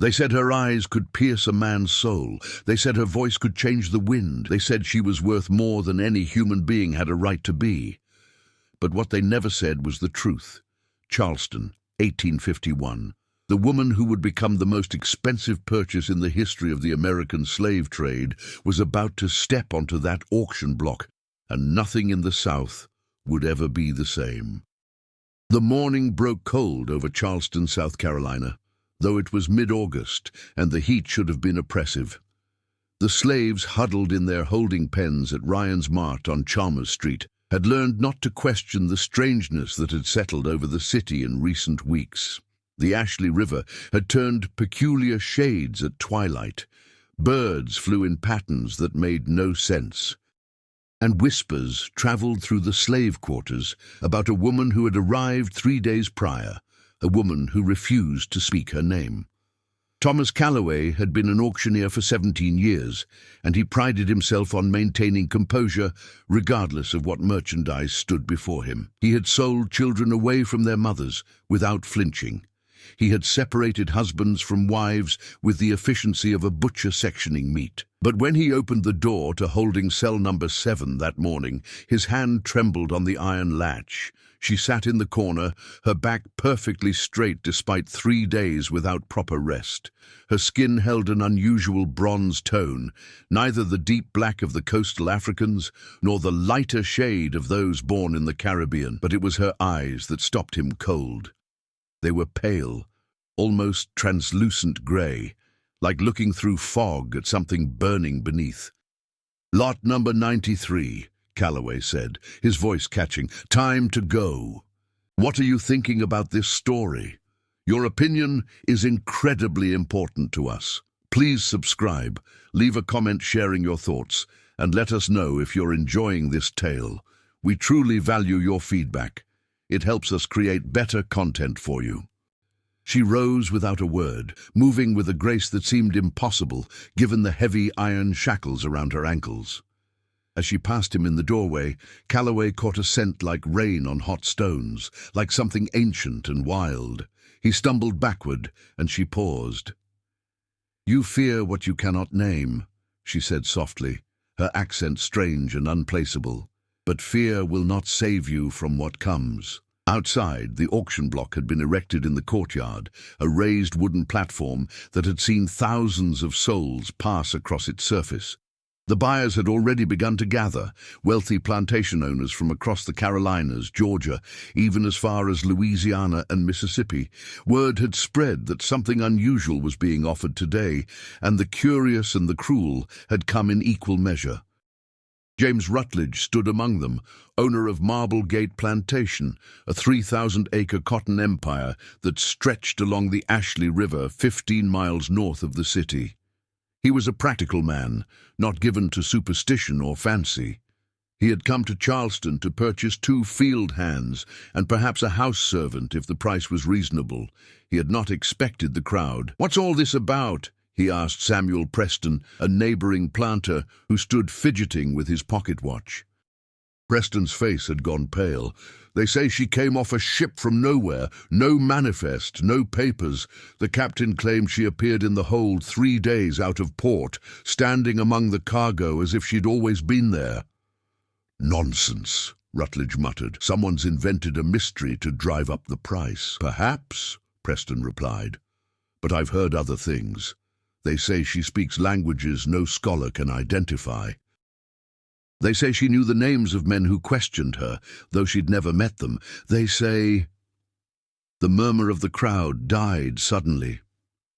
They said her eyes could pierce a man's soul. They said her voice could change the wind. They said she was worth more than any human being had a right to be. But what they never said was the truth. Charleston, 1851. The woman who would become the most expensive purchase in the history of the American slave trade was about to step onto that auction block, and nothing in the South would ever be the same. The morning broke cold over Charleston, South Carolina, though it was mid-August and the heat should have been oppressive. The slaves huddled in their holding pens at Ryan's Mart on Chalmers Street had learned not to question the strangeness that had settled over the city in recent weeks. The Ashley River had turned peculiar shades at twilight. Birds flew in patterns that made no sense. And whispers traveled through the slave quarters about a woman who had arrived 3 days prior, a woman who refused to speak her name. Thomas Calloway had been an auctioneer for 17 years, and he prided himself on maintaining composure regardless of what merchandise stood before him. He had sold children away from their mothers without flinching. He had separated husbands from wives with the efficiency of a butcher sectioning meat. But when he opened the door to holding cell number 7 that morning, his hand trembled on the iron latch. She sat in the corner, her back perfectly straight despite 3 days without proper rest. Her skin held an unusual bronze tone, neither the deep black of the coastal Africans nor the lighter shade of those born in the Caribbean, but it was her eyes that stopped him cold. They were pale, almost translucent grey, like looking through fog at something burning beneath. "Lot number 93, Calloway said, his voice catching. "Time to go. What are you thinking about this story? Your opinion is incredibly important to us. Please subscribe, leave a comment sharing your thoughts, and let us know if you're enjoying this tale. We truly value your feedback. It helps us create better content for you." She rose without a word, moving with a grace that seemed impossible given the heavy iron shackles around her ankles. As she passed him in the doorway, Calloway caught a scent like rain on hot stones, like something ancient and wild. He stumbled backward, and she paused. "You fear what you cannot name," she said softly, her accent strange and unplaceable. "But fear will not save you from what comes." Outside, the auction block had been erected in the courtyard, a raised wooden platform that had seen thousands of souls pass across its surface. The buyers had already begun to gather, wealthy plantation owners from across the Carolinas, Georgia, even as far as Louisiana and Mississippi. Word had spread that something unusual was being offered today, and the curious and the cruel had come in equal measure. James Rutledge stood among them, owner of Marble Gate Plantation, a 3,000-acre cotton empire that stretched along the Ashley River 15 miles north of the city. He was a practical man, not given to superstition or fancy. He had come to Charleston to purchase 2 field hands and perhaps a house servant if the price was reasonable. He had not expected the crowd. "What's all this about?" he asked Samuel Preston, a neighboring planter who stood fidgeting with his pocket watch. Preston's face had gone pale. "They say she came off a ship from nowhere, no manifest, no papers. The captain claimed she appeared in the hold 3 days out of port, standing among the cargo as if she'd always been there." "Nonsense," Rutledge muttered. "Someone's invented a mystery to drive up the price." "Perhaps," Preston replied. "But I've heard other things. They say she speaks languages no scholar can identify. They say she knew the names of men who questioned her, though she'd never met them. They say—" The murmur of the crowd died suddenly.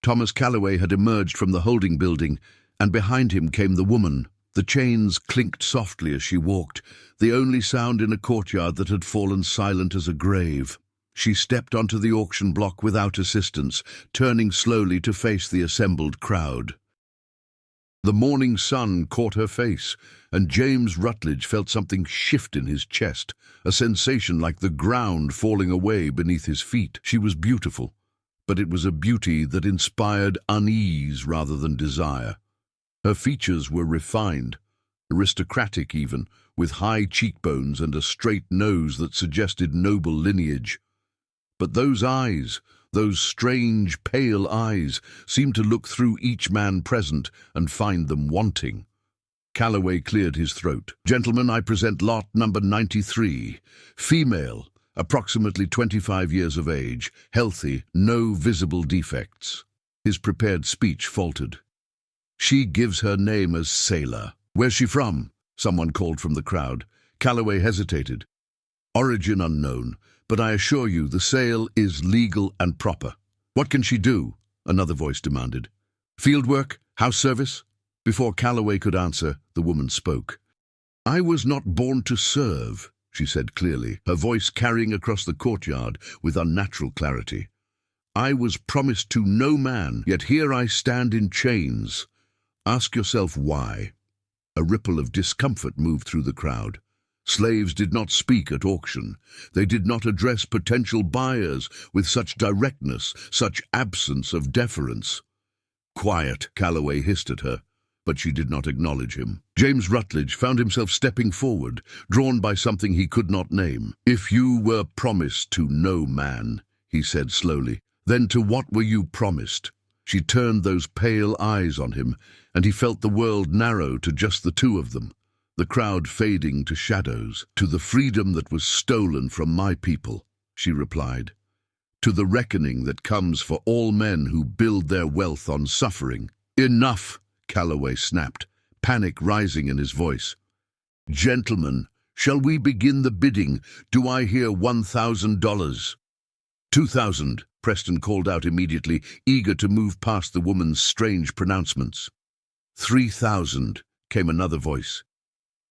Thomas Calloway had emerged from the holding building, and behind him came the woman. The chains clinked softly as she walked, the only sound in a courtyard that had fallen silent as a grave. She stepped onto the auction block without assistance, turning slowly to face the assembled crowd. The morning sun caught her face, and James Rutledge felt something shift in his chest, a sensation like the ground falling away beneath his feet. She was beautiful, but it was a beauty that inspired unease rather than desire. Her features were refined, aristocratic even, with high cheekbones and a straight nose that suggested noble lineage. But those eyes, Those strange, pale eyes seemed to look through each man present and find them wanting. Calloway cleared his throat. "Gentlemen, I present lot number 93. Female, approximately 25 years of age, healthy, no visible defects." His prepared speech faltered. "She gives her name as Sailor." "Where's she from?" someone called from the crowd. Calloway hesitated. "Origin unknown, but I assure you the sale is legal and proper." "What can she do?" another voice demanded. "Field work? House service?" Before Calloway could answer, the woman spoke. "I was not born to serve," she said clearly, her voice carrying across the courtyard with unnatural clarity. "I was promised to no man, yet here I stand in chains. Ask yourself why." A ripple of discomfort moved through the crowd. Slaves did not speak at auction. They did not address potential buyers with such directness, such absence of deference. "Quiet," Calloway hissed at her, but she did not acknowledge him. James Rutledge found himself stepping forward, drawn by something he could not name. "If you were promised to no man," he said slowly, "then to what were you promised?" She turned those pale eyes on him, and he felt the world narrow to just the two of them, the crowd fading to shadows. "To the freedom that was stolen from my people," she replied. "To the reckoning that comes for all men who build their wealth on suffering." "Enough!" Calloway snapped, panic rising in his voice. "Gentlemen, shall we begin the bidding? Do I hear $1,000? 2,000, Preston called out immediately, eager to move past the woman's strange pronouncements. 3,000, came another voice.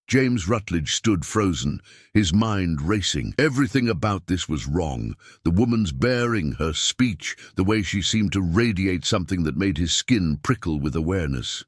James Rutledge stood frozen, his mind racing. Everything about this was wrong. The woman's bearing, her speech, the way she seemed to radiate something that made his skin prickle with awareness.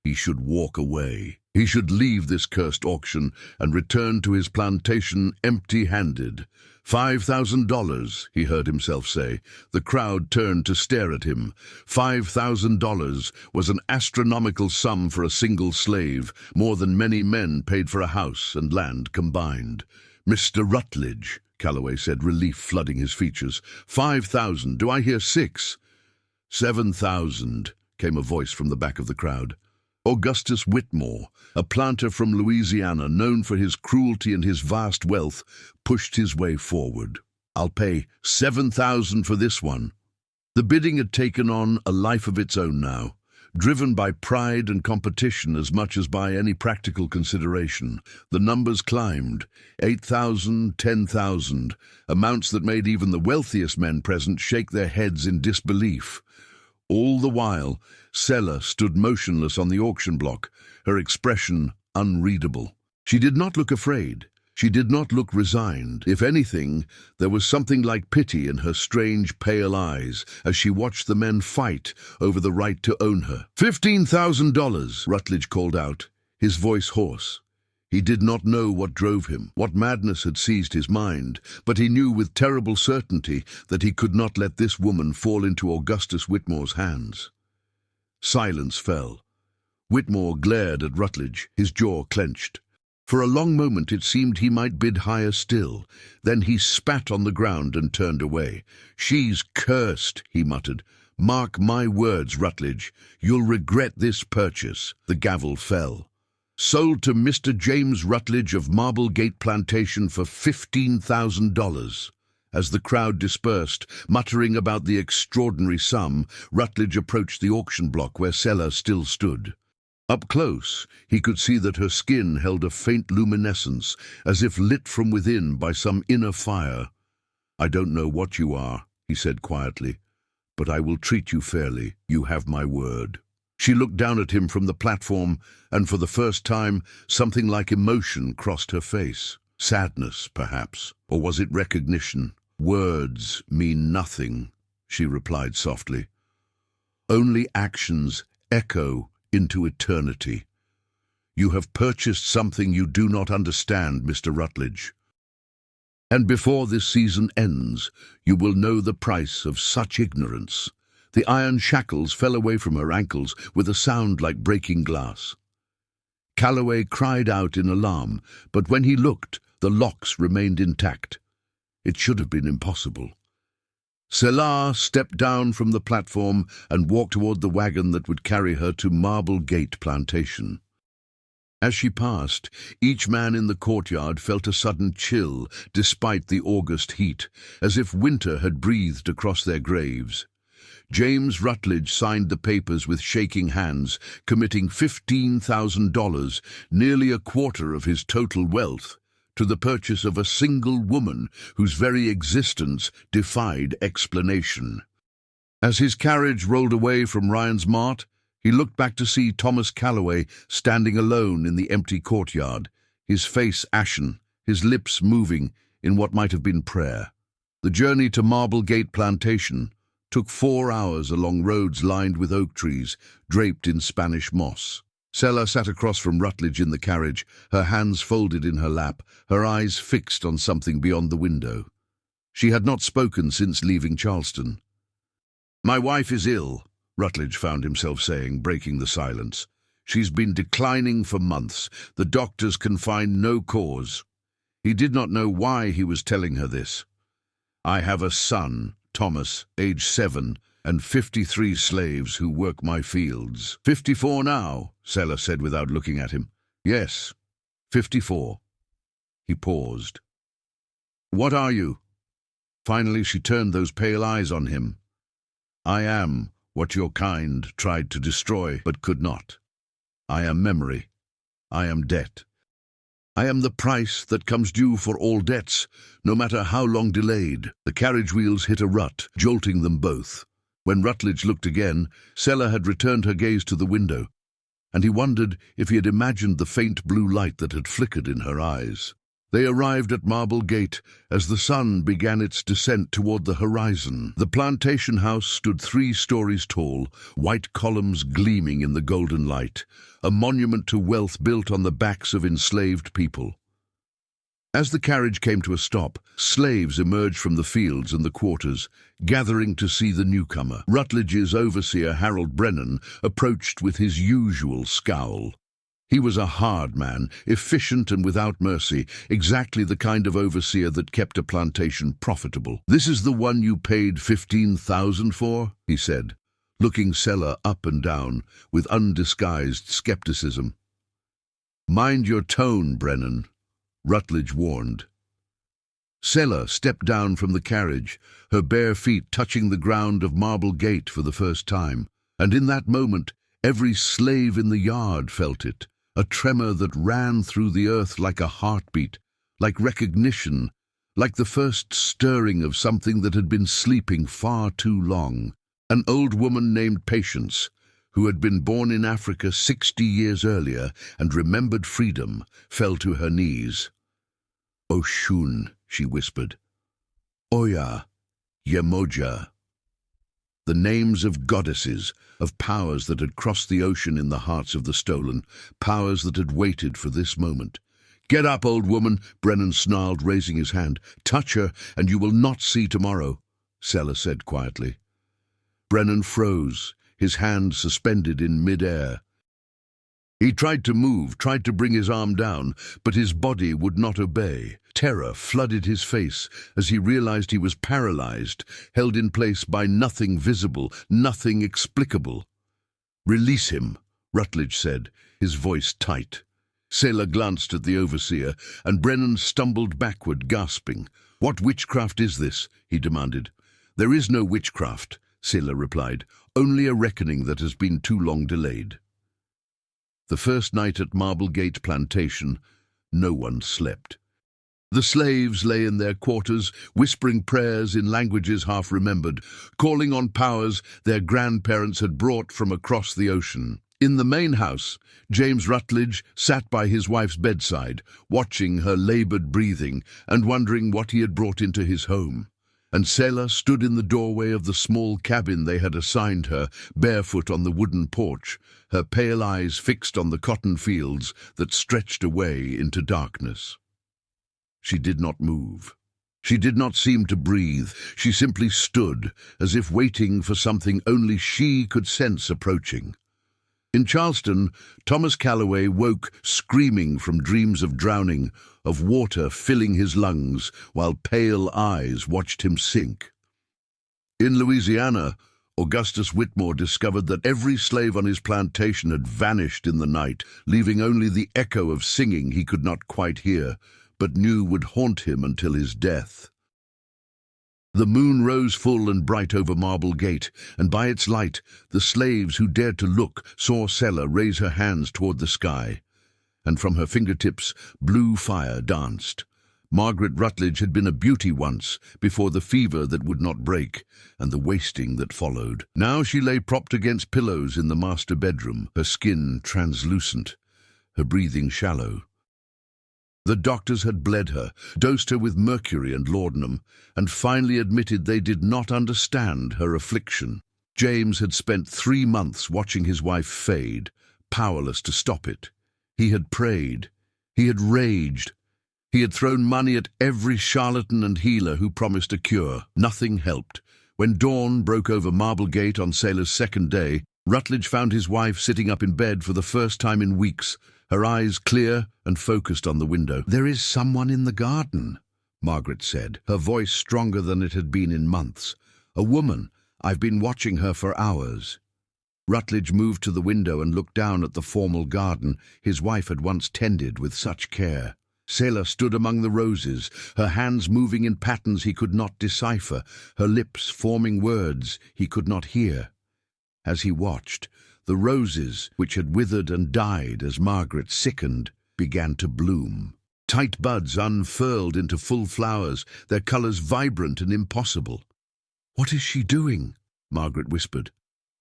He should walk away. He should leave this cursed auction and return to his plantation empty-handed. $5,000, he heard himself say. The crowd turned to stare at him. $5,000 was an astronomical sum for a single slave, more than many men paid for a house and land combined. "Mr. Rutledge," Calloway said, relief flooding his features. 5,000, do I hear 6? 7,000, came a voice from the back of the crowd. Augustus Whitmore, a planter from Louisiana known for his cruelty and his vast wealth, pushed his way forward. "I'll pay 7,000 for this one." The bidding had taken on a life of its own now, driven by pride and competition as much as by any practical consideration. The numbers climbed, 8,000, 10,000, amounts that made even the wealthiest men present shake their heads in disbelief. All the while, Seller stood motionless on the auction block, her expression unreadable. She did not look afraid. She did not look resigned. If anything, there was something like pity in her strange, pale eyes as she watched the men fight over the right to own her. $15,000, Rutledge called out, his voice hoarse. He did not know what drove him, what madness had seized his mind, but he knew with terrible certainty that he could not let this woman fall into Augustus Whitmore's hands. Silence fell. Whitmore glared at Rutledge, his jaw clenched. For a long moment it seemed he might bid higher still. Then he spat on the ground and turned away. "She's cursed," he muttered. "Mark my words, Rutledge. You'll regret this purchase." The gavel fell. "Sold to Mr. James Rutledge of Marble Gate Plantation for $15,000. As the crowd dispersed, muttering about the extraordinary sum, Rutledge approached the auction block where Seller still stood. Up close, he could see that her skin held a faint luminescence, as if lit from within by some inner fire. "I don't know what you are," he said quietly, "but I will treat you fairly. You have my word." She looked down at him from the platform, and for the first time, something like emotion crossed her face. Sadness, perhaps, or was it recognition? "Words mean nothing," she replied softly. "Only actions echo into eternity. You have purchased something you do not understand, Mr. Rutledge. And before this season ends, you will know the price of such ignorance." The iron shackles fell away from her ankles with a sound like breaking glass. Calloway cried out in alarm, but when he looked, the locks remained intact. It should have been impossible. Selah stepped down from the platform and walked toward the wagon that would carry her to Marble Gate Plantation. As she passed, each man in the courtyard felt a sudden chill despite the August heat, as if winter had breathed across their graves. James Rutledge signed the papers with shaking hands, committing $15,000, nearly a quarter of his total wealth, to the purchase of a single woman whose very existence defied explanation. As his carriage rolled away from Ryan's Mart, he looked back to see Thomas Calloway standing alone in the empty courtyard, his face ashen, his lips moving in what might have been prayer. The journey to Marble Gate Plantation took 4 hours along roads lined with oak trees, draped in Spanish moss. Selah sat across from Rutledge in the carriage, her hands folded in her lap, her eyes fixed on something beyond the window. She had not spoken since leaving Charleston. "My wife is ill," Rutledge found himself saying, breaking the silence. "She's been declining for months. The doctors can find no cause." He did not know why he was telling her this. "I have a son, Thomas, age 7, and 53 slaves who work my fields." 54 now, Selah said without looking at him. "Yes, 54. He paused. "What are you?" Finally she turned those pale eyes on him. "I am what your kind tried to destroy but could not. I am memory. I am debt. I am the price that comes due for all debts, no matter how long delayed." The carriage wheels hit a rut, jolting them both. When Rutledge looked again, Selah had returned her gaze to the window, and he wondered if he had imagined the faint blue light that had flickered in her eyes. They arrived at Marble Gate as the sun began its descent toward the horizon. The plantation house stood 3 stories tall, white columns gleaming in the golden light, a monument to wealth built on the backs of enslaved people. As the carriage came to a stop, slaves emerged from the fields and the quarters, gathering to see the newcomer. Rutledge's overseer, Harold Brennan, approached with his usual scowl. He was a hard man, efficient and without mercy, exactly the kind of overseer that kept a plantation profitable. "This is the one you paid 15,000 for?" he said, looking Selah up and down with undisguised skepticism. "Mind your tone, Brennan," Rutledge warned. Selah stepped down from the carriage, her bare feet touching the ground of Marble Gate for the first time, and in that moment every slave in the yard felt it, a tremor that ran through the earth like a heartbeat, like recognition, like the first stirring of something that had been sleeping far too long. An old woman named Patience, who had been born in Africa 60 years earlier and remembered freedom, fell to her knees. "Oshun," she whispered. "Oya, Yemoja." The names of goddesses, of powers that had crossed the ocean in the hearts of the stolen, powers that had waited for this moment. "Get up, old woman," Brennan snarled, raising his hand. "Touch her, and you will not see tomorrow," Selah said quietly. Brennan froze, his hand suspended in mid-air. He tried to move, tried to bring his arm down, but his body would not obey. Terror flooded his face as he realized he was paralyzed, held in place by nothing visible, nothing explicable. "Release him," Rutledge said, his voice tight. Selah glanced at the overseer, and Brennan stumbled backward, gasping. "What witchcraft is this?" he demanded. "There is no witchcraft," Selah replied, "only a reckoning that has been too long delayed." The first night at Marble Gate Plantation, no one slept. The slaves lay in their quarters, whispering prayers in languages half-remembered, calling on powers their grandparents had brought from across the ocean. In the main house, James Rutledge sat by his wife's bedside, watching her labored breathing and wondering what he had brought into his home. And Selah stood in the doorway of the small cabin they had assigned her, barefoot on the wooden porch, her pale eyes fixed on the cotton fields that stretched away into darkness. She did not move. She did not seem to breathe. She simply stood, as if waiting for something only she could sense approaching. In Charleston, Thomas Calloway woke screaming from dreams of drowning, of water filling his lungs, while pale eyes watched him sink. In Louisiana, Augustus Whitmore discovered that every slave on his plantation had vanished in the night, leaving only the echo of singing he could not quite hear, but knew would haunt him until his death. The moon rose full and bright over Marble Gate, and by its light the slaves who dared to look saw Sella raise her hands toward the sky, and from her fingertips blue fire danced. Margaret Rutledge had been a beauty once, before the fever that would not break, and the wasting that followed. Now she lay propped against pillows in the master bedroom, her skin translucent, her breathing shallow. The doctors had bled her, dosed her with mercury and laudanum, and finally admitted they did not understand her affliction. James had spent 3 months watching his wife fade, powerless to stop it. He had prayed. He had raged. He had thrown money at every charlatan and healer who promised a cure. Nothing helped. When dawn broke over Marble Gate on Sailor's second day, Rutledge found his wife sitting up in bed for the first time in weeks, her eyes clear and focused on the window. "There is someone in the garden," Margaret said, her voice stronger than it had been in months. "A woman. I've been watching her for hours." Rutledge moved to the window and looked down at the formal garden his wife had once tended with such care. Sailor stood among the roses, her hands moving in patterns he could not decipher, her lips forming words he could not hear. As he watched, the roses, which had withered and died as Margaret sickened, began to bloom. Tight buds unfurled into full flowers, their colours vibrant and impossible. "What is she doing?" Margaret whispered.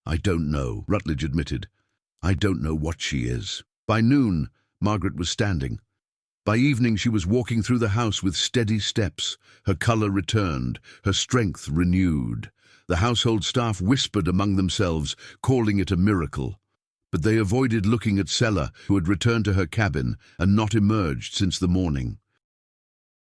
"I don't know," Rutledge admitted. "I don't know what she is." By noon, Margaret was standing. By evening she was walking through the house with steady steps, her colour returned, her strength renewed. The household staff whispered among themselves, calling it a miracle. But they avoided looking at Sella, who had returned to her cabin and not emerged since the morning.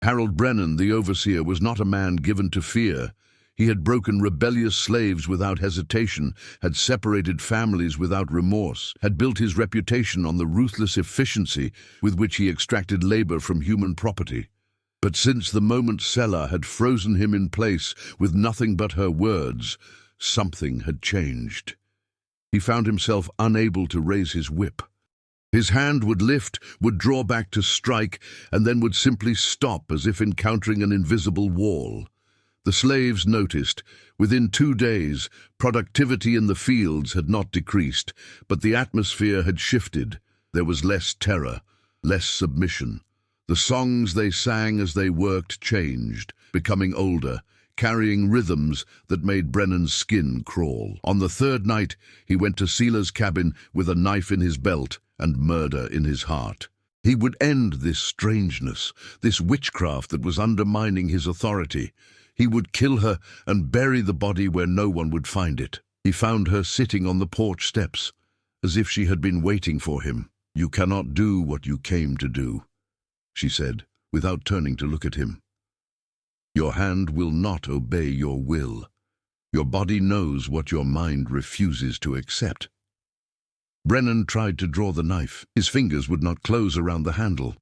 Harold Brennan, the overseer, was not a man given to fear. He had broken rebellious slaves without hesitation, had separated families without remorse, had built his reputation on the ruthless efficiency with which he extracted labor from human property. But since the moment Sella had frozen him in place with nothing but her words, something had changed. He found himself unable to raise his whip. His hand would lift, would draw back to strike, and then would simply stop as if encountering an invisible wall. The slaves noticed. Within 2 days, productivity in the fields had not decreased, but the atmosphere had shifted. There was less terror, less submission. The songs they sang as they worked changed, becoming older, carrying rhythms that made Brennan's skin crawl. On the 3rd night, he went to Sela's cabin with a knife in his belt and murder in his heart. He would end this strangeness, this witchcraft that was undermining his authority. He would kill her and bury the body where no one would find it. He found her sitting on the porch steps, as if she had been waiting for him. "You cannot do what you came to do," she said, without turning to look at him. "Your hand will not obey your will. Your body knows what your mind refuses to accept." Brennan tried to draw the knife. His fingers would not close around the handle.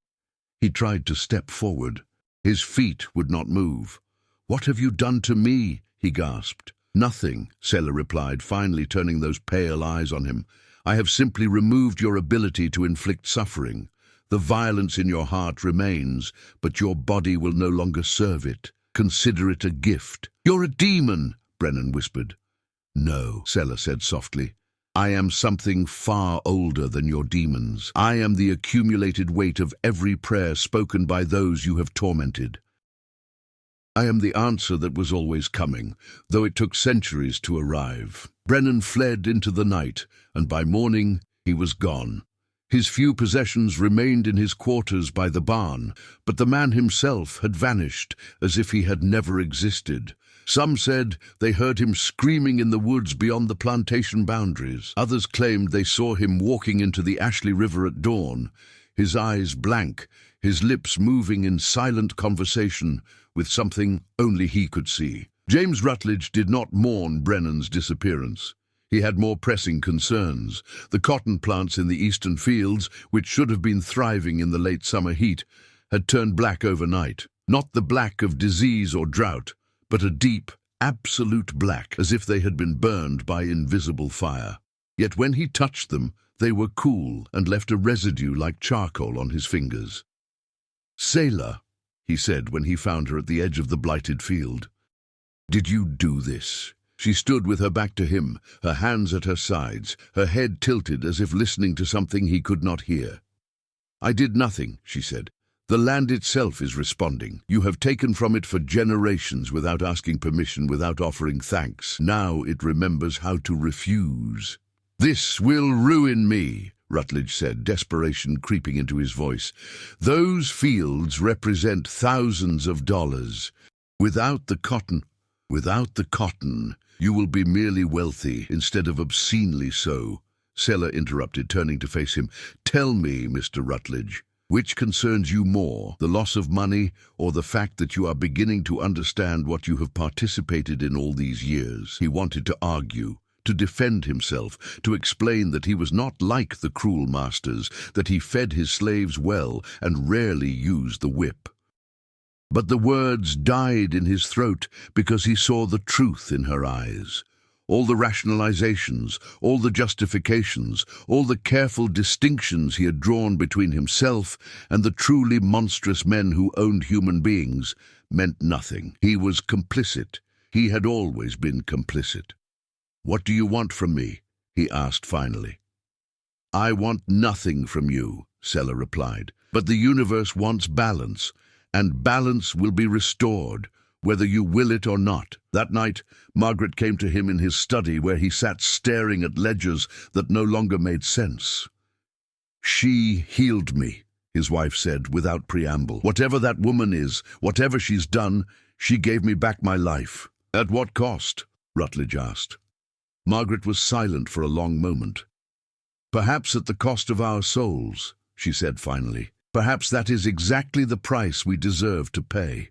He tried to step forward. His feet would not move. "What have you done to me?" he gasped. "Nothing," Sella replied, finally turning those pale eyes on him. "I have simply removed your ability to inflict suffering. The violence in your heart remains, but your body will no longer serve it. Consider it a gift." "You're a demon," Brennan whispered. "No," Sella said softly. "I am something far older than your demons. I am the accumulated weight of every prayer spoken by those you have tormented. I am the answer that was always coming, though it took centuries to arrive." Brennan fled into the night, and by morning he was gone. His few possessions remained in his quarters by the barn, but the man himself had vanished, as if he had never existed. Some said they heard him screaming in the woods beyond the plantation boundaries. Others claimed they saw him walking into the Ashley River at dawn, his eyes blank, his lips moving in silent conversation with something only he could see. James Rutledge did not mourn Brennan's disappearance. He had more pressing concerns. The cotton plants in the eastern fields, which should have been thriving in the late summer heat, had turned black overnight. Not the black of disease or drought, but a deep, absolute black, as if they had been burned by invisible fire. Yet when he touched them, they were cool and left a residue like charcoal on his fingers. "Sailor," he said when he found her at the edge of the blighted field, "did you do this?" She stood with her back to him, her hands at her sides, her head tilted as if listening to something he could not hear. "I did nothing," she said. "The land itself is responding. You have taken from it for generations without asking permission, without offering thanks. Now it remembers how to refuse." "This will ruin me," Rutledge said, desperation creeping into his voice. "Those fields represent thousands of dollars. Without the cotton, you will be merely wealthy instead of obscenely so." Seller interrupted, turning to face him. "Tell me, Mr. Rutledge, which concerns you more, the loss of money or the fact that you are beginning to understand what you have participated in all these years?" He wanted to argue, to defend himself, to explain that he was not like the cruel masters, that he fed his slaves well and rarely used the whip. But the words died in his throat because he saw the truth in her eyes. All the rationalizations, all the justifications, all the careful distinctions he had drawn between himself and the truly monstrous men who owned human beings meant nothing. He was complicit. He had always been complicit. "What do you want from me?" he asked finally. "I want nothing from you," Seller replied. "But the universe wants balance, and balance will be restored, whether you will it or not." That night, Margaret came to him in his study, where he sat staring at ledgers that no longer made sense. "She healed me," his wife said without preamble. "Whatever that woman is, whatever she's done, she gave me back my life." "At what cost?" Rutledge asked. Margaret was silent for a long moment. "Perhaps at the cost of our souls," she said finally. "Perhaps that is exactly the price we deserve to pay."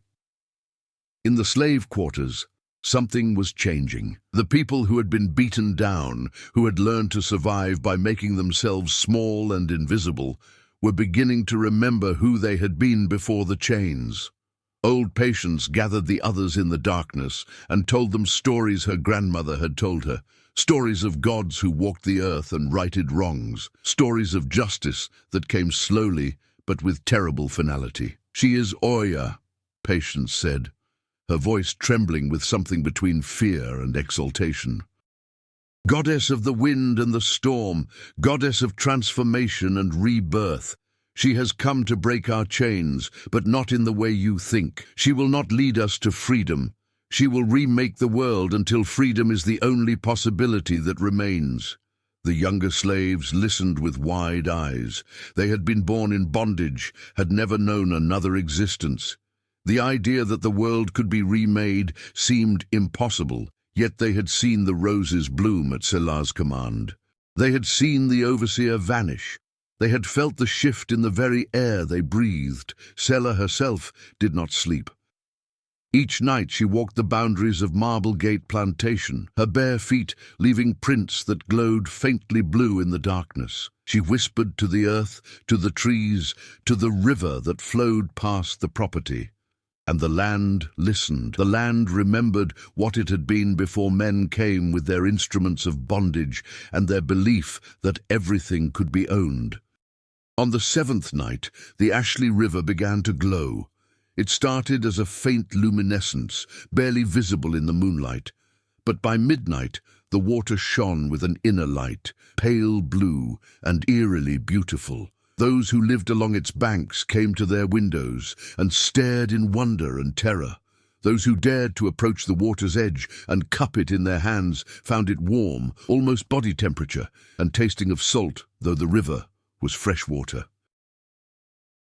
In the slave quarters, something was changing. The people who had been beaten down, who had learned to survive by making themselves small and invisible, were beginning to remember who they had been before the chains. Old patients gathered the others in the darkness and told them stories her grandmother had told her. Stories of gods who walked the earth and righted wrongs. Stories of justice that came slowly but with terrible finality. "She is Oya," Patience said, her voice trembling with something between fear and exultation. "Goddess of the wind and the storm, goddess of transformation and rebirth. She has come to break our chains, but not in the way you think. She will not lead us to freedom. She will remake the world until freedom is the only possibility that remains." The younger slaves listened with wide eyes. They had been born in bondage, had never known another existence. The idea that the world could be remade seemed impossible, yet they had seen the roses bloom at Selah's command. They had seen the overseer vanish. They had felt the shift in the very air they breathed. Selah herself did not sleep. Each night she walked the boundaries of Marble Gate Plantation, her bare feet leaving prints that glowed faintly blue in the darkness. She whispered to the earth, to the trees, to the river that flowed past the property. And the land listened. The land remembered what it had been before men came with their instruments of bondage and their belief that everything could be owned. On the seventh night, the Ashley River began to glow. It started as a faint luminescence, barely visible in the moonlight. But by midnight, the water shone with an inner light, pale blue and eerily beautiful. Those who lived along its banks came to their windows and stared in wonder and terror. Those who dared to approach the water's edge and cup it in their hands found it warm, almost body temperature, and tasting of salt, though the river was fresh water.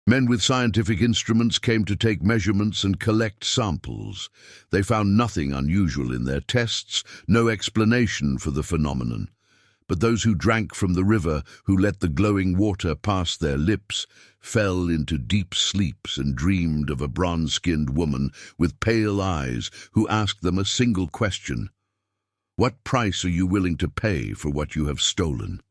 Men with scientific instruments came to take measurements and collect samples. They found nothing unusual in their tests, no explanation for the phenomenon. But those who drank from the river, who let the glowing water pass their lips, fell into deep sleeps and dreamed of a bronze-skinned woman with pale eyes who asked them a single question: "What price are you willing to pay for what you have stolen?"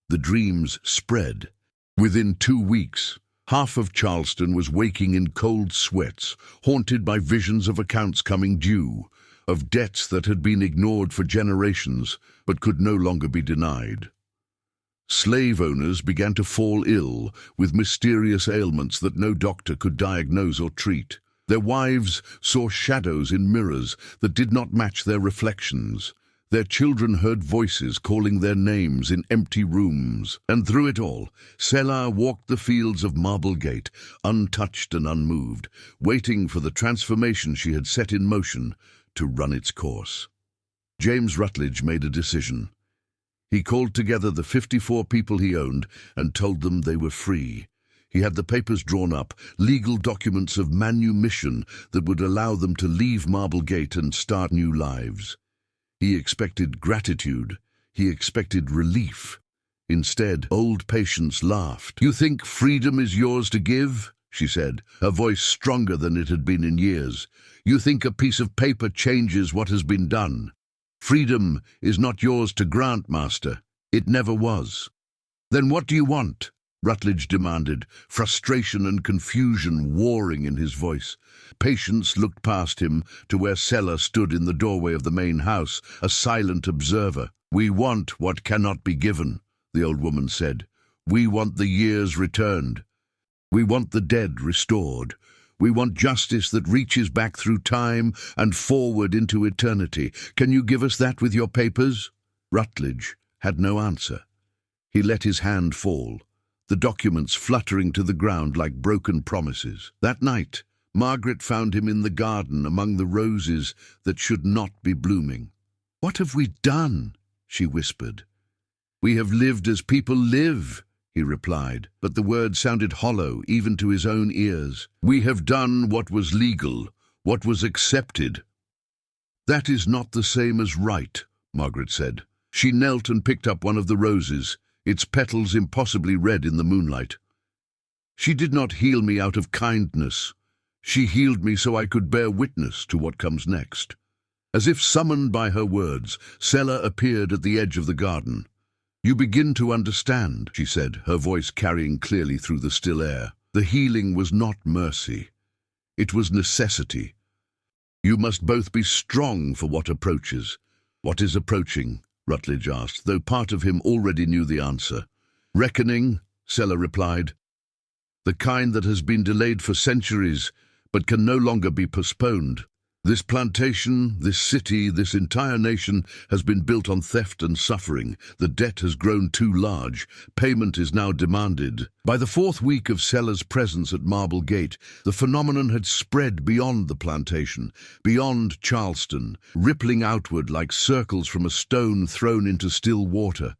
The dreams spread. Within 2 weeks, half of Charleston was waking in cold sweats, haunted by visions of accounts coming due. of debts that had been ignored for generations but could no longer be denied. Slave owners began to fall ill with mysterious ailments that no doctor could diagnose or treat. Their wives saw shadows in mirrors that did not match their reflections. Their children heard voices calling their names in empty rooms. And through it all, Selah walked the fields of Marble Gate, untouched and unmoved, waiting for the transformation she had set in motion to run its course. James Rutledge made a decision. He called together the 54 people he owned and told them they were free. He had the papers drawn up, legal documents of manumission that would allow them to leave Marble Gate and start new lives. He expected gratitude. He expected relief. Instead, old Patience laughed. "You think freedom is yours to give?" she said, her voice stronger than it had been in years. "You think a piece of paper changes what has been done? Freedom is not yours to grant, Master. It never was." "Then what do you want?" Rutledge demanded, frustration and confusion warring in his voice. Patience looked past him to where Selah stood in the doorway of the main house, a silent observer. "We want what cannot be given," the old woman said. "We want the years returned. We want the dead restored. We want justice that reaches back through time and forward into eternity. Can you give us that with your papers?" Rutledge had no answer. He let his hand fall, the documents fluttering to the ground like broken promises. That night, Margaret found him in the garden among the roses that should not be blooming. "What have we done?" she whispered. "We have lived as people live," he replied, but the words sounded hollow even to his own ears. "We have done what was legal, what was accepted." "That is not the same as right," Margaret said. She knelt and picked up one of the roses, its petals impossibly red in the moonlight. "She did not heal me out of kindness. She healed me so I could bear witness to what comes next." As if summoned by her words, Selah appeared at the edge of the garden. "You begin to understand," she said, her voice carrying clearly through the still air. "The healing was not mercy. It was necessity. You must both be strong for what approaches." "What is approaching?" Rutledge asked, though part of him already knew the answer. "Reckoning," Selah replied. "The kind that has been delayed for centuries, but can no longer be postponed. This plantation, this city, this entire nation has been built on theft and suffering. The debt has grown too large. Payment is now demanded." By the 4th week of Selah's presence at Marble Gate, the phenomenon had spread beyond the plantation, beyond Charleston, rippling outward like circles from a stone thrown into still water.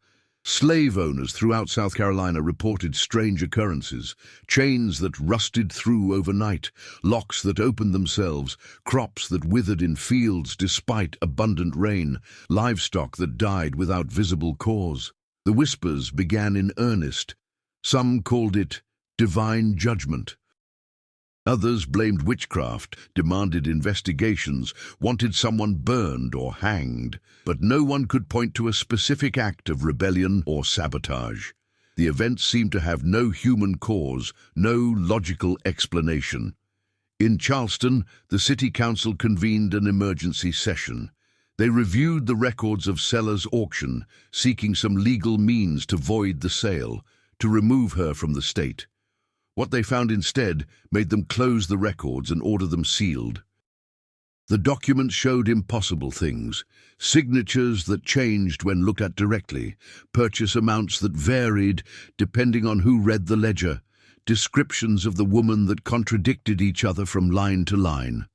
Slave owners throughout South Carolina reported strange occurrences: chains that rusted through overnight, locks that opened themselves, crops that withered in fields despite abundant rain, livestock that died without visible cause. The whispers began in earnest. Some called it divine judgment. Others blamed witchcraft, demanded investigations, wanted someone burned or hanged, but no one could point to a specific act of rebellion or sabotage. The events seemed to have no human cause, no logical explanation. In Charleston, the city council convened an emergency session. They reviewed the records of Selah's auction, seeking some legal means to void the sale, to remove her from the state. What they found instead made them close the records and order them sealed. The documents showed impossible things: signatures that changed when looked at directly, purchase amounts that varied depending on who read the ledger, descriptions of the woman that contradicted each other from line to line.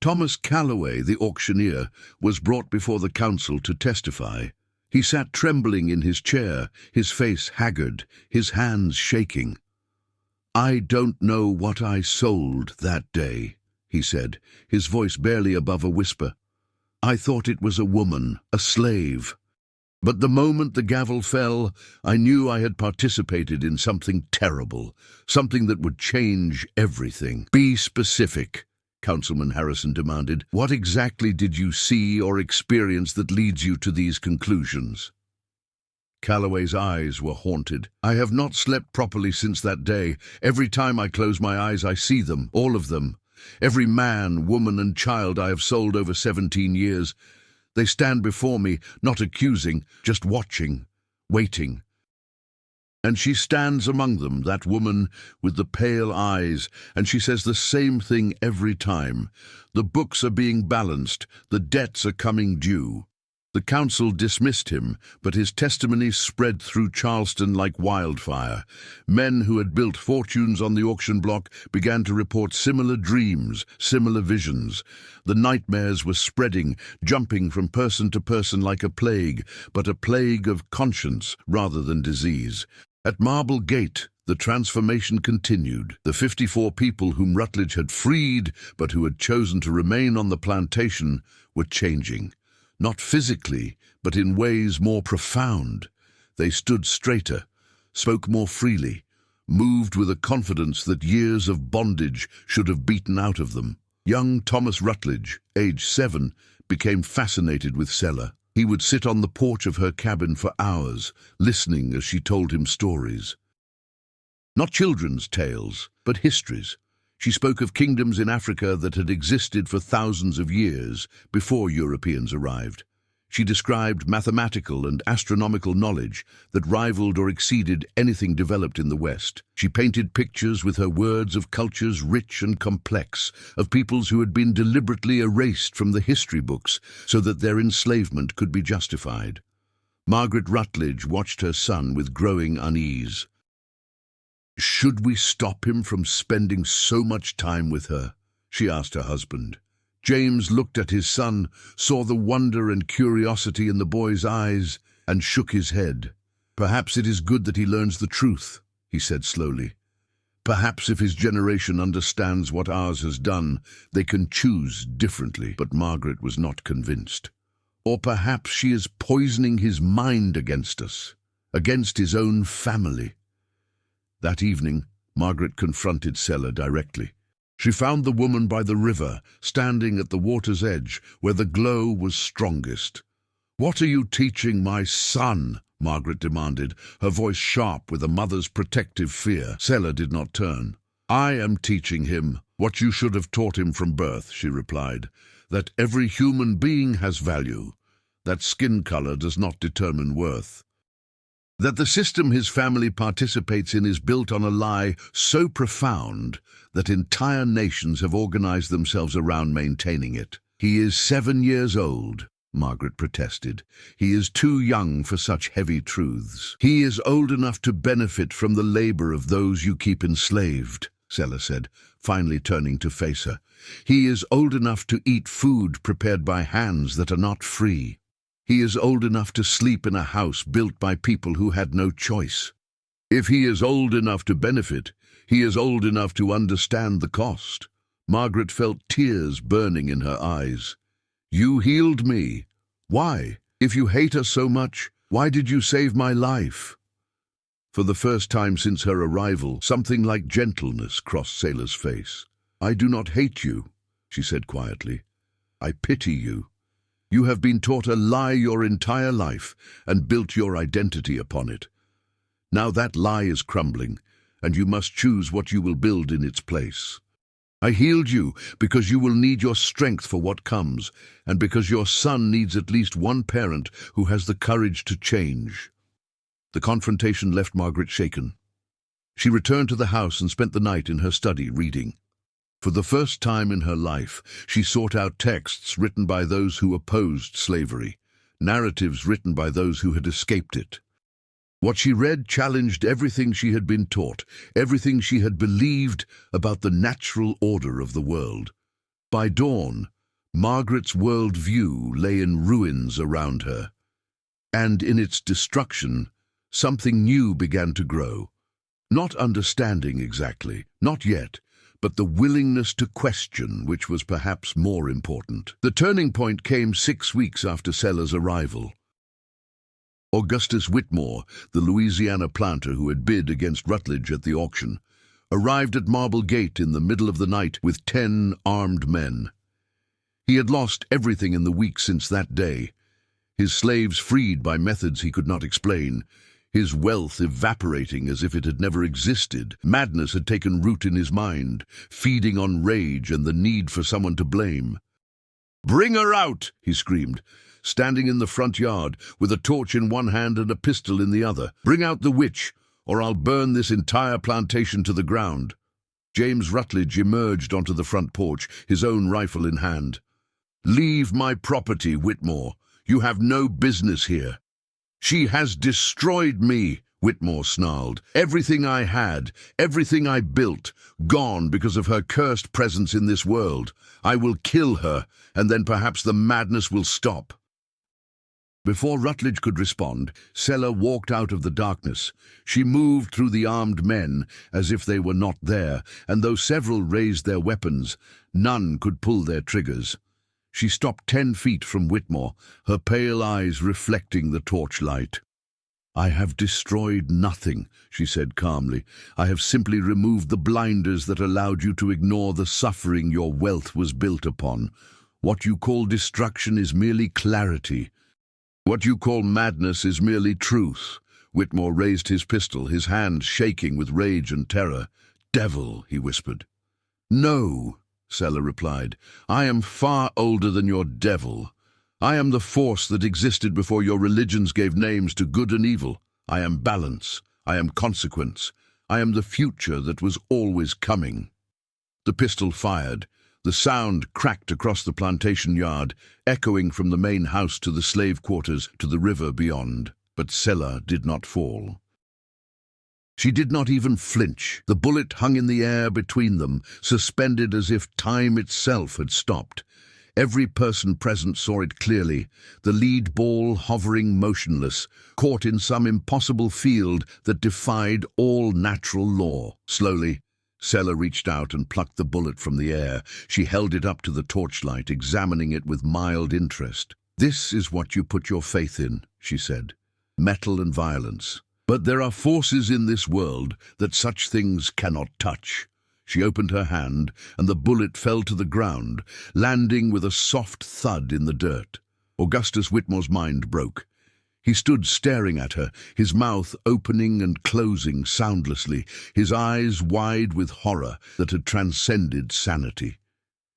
Thomas Calloway, the auctioneer, was brought before the council to testify. He sat trembling in his chair, his face haggard, his hands shaking. "I don't know what I sold that day," he said, his voice barely above a whisper. "I thought it was a woman, a slave. But the moment the gavel fell, I knew I had participated in something terrible, something that would change everything." "Be specific," Councilman Harrison demanded. "What exactly did you see or experience that leads you to these conclusions?" Calloway's eyes were haunted. "I have not slept properly since that day. Every time I close my eyes, I see them, all of them. Every man, woman, and child I have sold over 17 years. They stand before me, not accusing, just watching, waiting. And she stands among them, that woman with the pale eyes, and she says the same thing every time. The books are being balanced, the debts are coming due. The council dismissed him, but his testimony spread through Charleston like wildfire. Men who had built fortunes on the auction block began to report similar dreams, similar visions. The nightmares were spreading, jumping from person to person like a plague, but a plague of conscience rather than disease. At Marble Gate, the transformation continued. The 54 people whom Rutledge had freed, but who had chosen to remain on the plantation, were changing. Not physically, but in ways more profound. They stood straighter, spoke more freely, moved with a confidence that years of bondage should have beaten out of them. Young Thomas Rutledge, age 7, became fascinated with Sella. He would sit on the porch of her cabin for hours, listening as she told him stories. Not children's tales, but histories. She spoke of kingdoms in Africa that had existed for thousands of years before Europeans arrived. She described mathematical and astronomical knowledge that rivaled or exceeded anything developed in the West. She painted pictures with her words of cultures rich and complex, of peoples who had been deliberately erased from the history books so that their enslavement could be justified. Margaret Rutledge watched her son with growing unease. "Should we stop him from spending so much time with her?" she asked her husband. James looked at his son, saw the wonder and curiosity in the boy's eyes, and shook his head. "Perhaps it is good that he learns the truth," he said slowly. "Perhaps if his generation understands what ours has done, they can choose differently." But Margaret was not convinced. "Or perhaps she is poisoning his mind against us, against his own family." That evening, Margaret confronted Sella directly. She found the woman by the river, standing at the water's edge, where the glow was strongest. "What are you teaching my son?" Margaret demanded, her voice sharp with a mother's protective fear. Sella did not turn. "I am teaching him what you should have taught him from birth," she replied, "that every human being has value, that skin color does not determine worth. That the system his family participates in is built on a lie so profound that entire nations have organized themselves around maintaining it." "He is 7 years old," Margaret protested. "He is too young for such heavy truths." "He is old enough to benefit from the labor of those you keep enslaved," Sella said, finally turning to face her. "He is old enough to eat food prepared by hands that are not free. He is old enough to sleep in a house built by people who had no choice. If he is old enough to benefit, he is old enough to understand the cost." Margaret felt tears burning in her eyes. "You healed me. Why? If you hate us so much, why did you save my life?" For the first time since her arrival, something like gentleness crossed Sella's face. "I do not hate you," she said quietly. "I pity you. You have been taught a lie your entire life and built your identity upon it. Now that lie is crumbling, and you must choose what you will build in its place. I healed you because you will need your strength for what comes, and because your son needs at least one parent who has the courage to change." The confrontation left Margaret shaken. She returned to the house and spent the night in her study reading. For the first time in her life, she sought out texts written by those who opposed slavery, narratives written by those who had escaped it. What she read challenged everything she had been taught, everything she had believed about the natural order of the world. By dawn, Margaret's world view lay in ruins around her, and in its destruction, something new began to grow. Not understanding exactly, not yet, but the willingness to question, which was perhaps more important. The turning point came 6 weeks after Sella's arrival. Augustus Whitmore, the Louisiana planter who had bid against Rutledge at the auction, arrived at Marble Gate in the middle of the night with 10 armed men. He had lost everything in the week since that day, his slaves freed by methods he could not explain, his wealth evaporating as if it had never existed. Madness had taken root in his mind, feeding on rage and the need for someone to blame. "Bring her out!" he screamed, standing in the front yard with a torch in one hand and a pistol in the other. "Bring out the witch, or I'll burn this entire plantation to the ground." James Rutledge emerged onto the front porch, his own rifle in hand. "Leave my property, Whitmore. You have no business here." "She has destroyed me," Whitmore snarled. "Everything I had, everything I built, gone because of her cursed presence in this world. I will kill her, and then perhaps the madness will stop." Before Rutledge could respond, Sella walked out of the darkness. She moved through the armed men as if they were not there, and though several raised their weapons, none could pull their triggers. She stopped 10 feet from Whitmore, her pale eyes reflecting the torchlight. "I have destroyed nothing," she said calmly. "I have simply removed the blinders that allowed you to ignore the suffering your wealth was built upon. What you call destruction is merely clarity. What you call madness is merely truth." Whitmore raised his pistol, his hand shaking with rage and terror. "Devil," he whispered. "No," Sella replied. "I am far older than your devil. I am the force that existed before your religions gave names to good and evil. I am balance. I am consequence. I am the future that was always coming." The pistol fired. The sound cracked across the plantation yard, echoing from the main house to the slave quarters to the river beyond. But Sella did not fall. She did not even flinch. The bullet hung in the air between them, suspended as if time itself had stopped. Every person present saw it clearly, the lead ball hovering motionless, caught in some impossible field that defied all natural law. Slowly, Sella reached out and plucked the bullet from the air. She held it up to the torchlight, examining it with mild interest. "This is what you put your faith in," she said. "Metal and violence. But there are forces in this world that such things cannot touch." She opened her hand, and the bullet fell to the ground, landing with a soft thud in the dirt. Augustus Whitmore's mind broke. He stood staring at her, his mouth opening and closing soundlessly, his eyes wide with horror that had transcended sanity.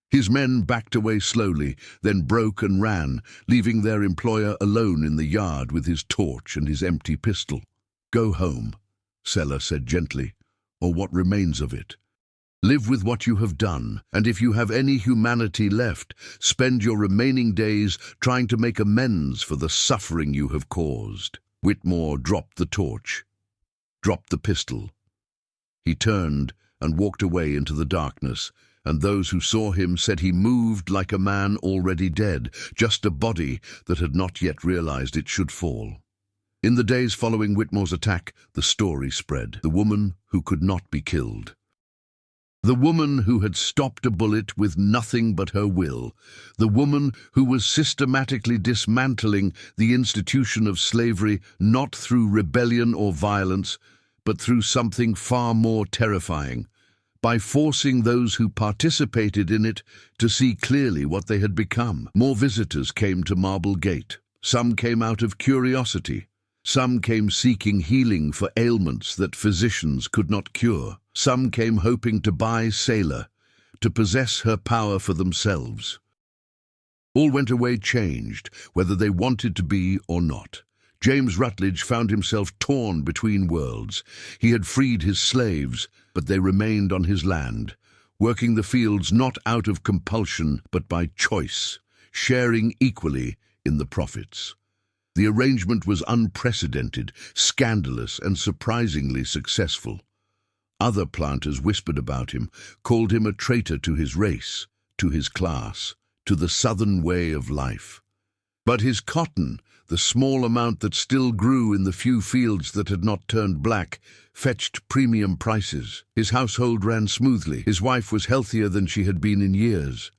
His men backed away slowly, then broke and ran, leaving their employer alone in the yard with his torch and his empty pistol. "Go home," Sella said gently, "or what remains of it. Live with what you have done, and if you have any humanity left, spend your remaining days trying to make amends for the suffering you have caused." Whitmore dropped the torch, dropped the pistol. He turned and walked away into the darkness, and those who saw him said he moved like a man already dead, just a body that had not yet realized it should fall. In the days following Whitmore's attack, the story spread. The woman who could not be killed. The woman who had stopped a bullet with nothing but her will. The woman who was systematically dismantling the institution of slavery not through rebellion or violence, but through something far more terrifying, by forcing those who participated in it to see clearly what they had become. More visitors came to Marble Gate. Some came out of curiosity. Some came seeking healing for ailments that physicians could not cure. Some came hoping to buy Sailor, to possess her power for themselves. All went away changed, whether they wanted to be or not. James Rutledge found himself torn between worlds. He had freed his slaves, but they remained on his land, working the fields not out of compulsion but by choice, sharing equally in the profits. The arrangement was unprecedented, scandalous, and surprisingly successful. Other planters whispered about him, called him a traitor to his race, to his class, to the Southern way of life. But his cotton, the small amount that still grew in the few fields that had not turned black, fetched premium prices. His household ran smoothly. His wife was healthier than she had been in years.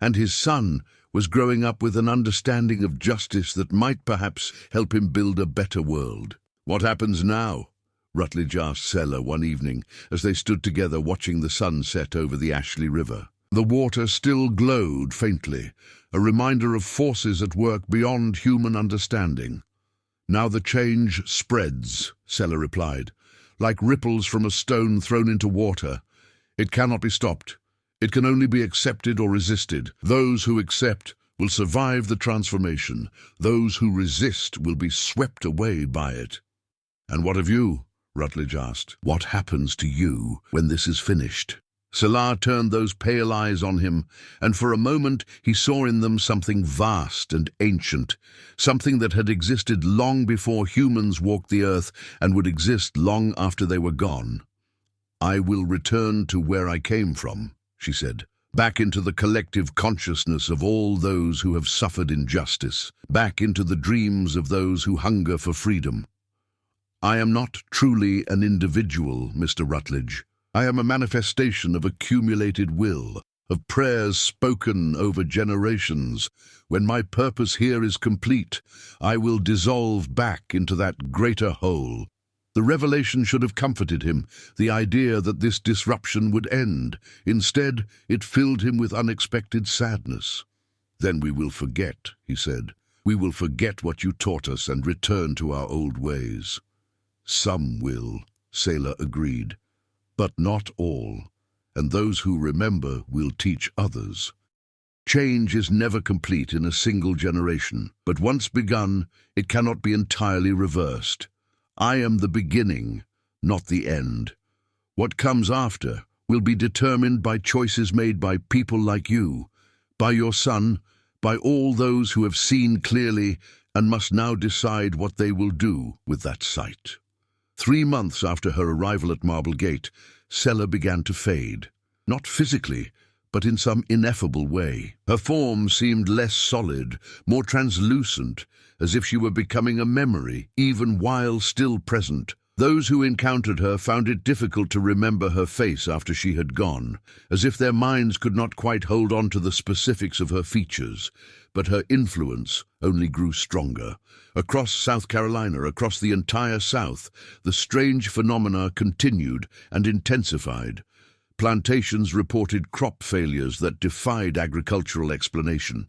And his son was growing up with an understanding of justice that might perhaps help him build a better world. "What happens now?" Rutledge asked Sella one evening as they stood together watching the sun set over the Ashley River. The water still glowed faintly, a reminder of forces at work beyond human understanding. Now the change spreads, Seller replied, like ripples from a stone thrown into water. It cannot be stopped. It can only be accepted or resisted. Those who accept will survive the transformation. Those who resist will be swept away by it. And what of you? Rutledge asked. What happens to you when this is finished? Selah turned those pale eyes on him, and for a moment he saw in them something vast and ancient, something that had existed long before humans walked the earth and would exist long after they were gone. I will return to where I came from, she said, back into the collective consciousness of all those who have suffered injustice, back into the dreams of those who hunger for freedom. I am not truly an individual, Mr. Rutledge. I am a manifestation of accumulated will, of prayers spoken over generations. When my purpose here is complete, I will dissolve back into that greater whole. The revelation should have comforted him, the idea that this disruption would end. Instead, it filled him with unexpected sadness. Then we will forget, he said. We will forget what you taught us and return to our old ways. Some will, Sailor agreed. But not all, and those who remember will teach others. Change is never complete in a single generation, but once begun, it cannot be entirely reversed. I am the beginning, not the end. What comes after will be determined by choices made by people like you, by your son, by all those who have seen clearly and must now decide what they will do with that sight. 3 months after her arrival at Marble Gate, Seller began to fade, not physically, but in some ineffable way. Her form seemed less solid, more translucent, as if she were becoming a memory, even while still present. Those who encountered her found it difficult to remember her face after she had gone, as if their minds could not quite hold on to the specifics of her features, but her influence only grew stronger. Across South Carolina, across the entire South, the strange phenomena continued and intensified. Plantations reported crop failures that defied agricultural explanation.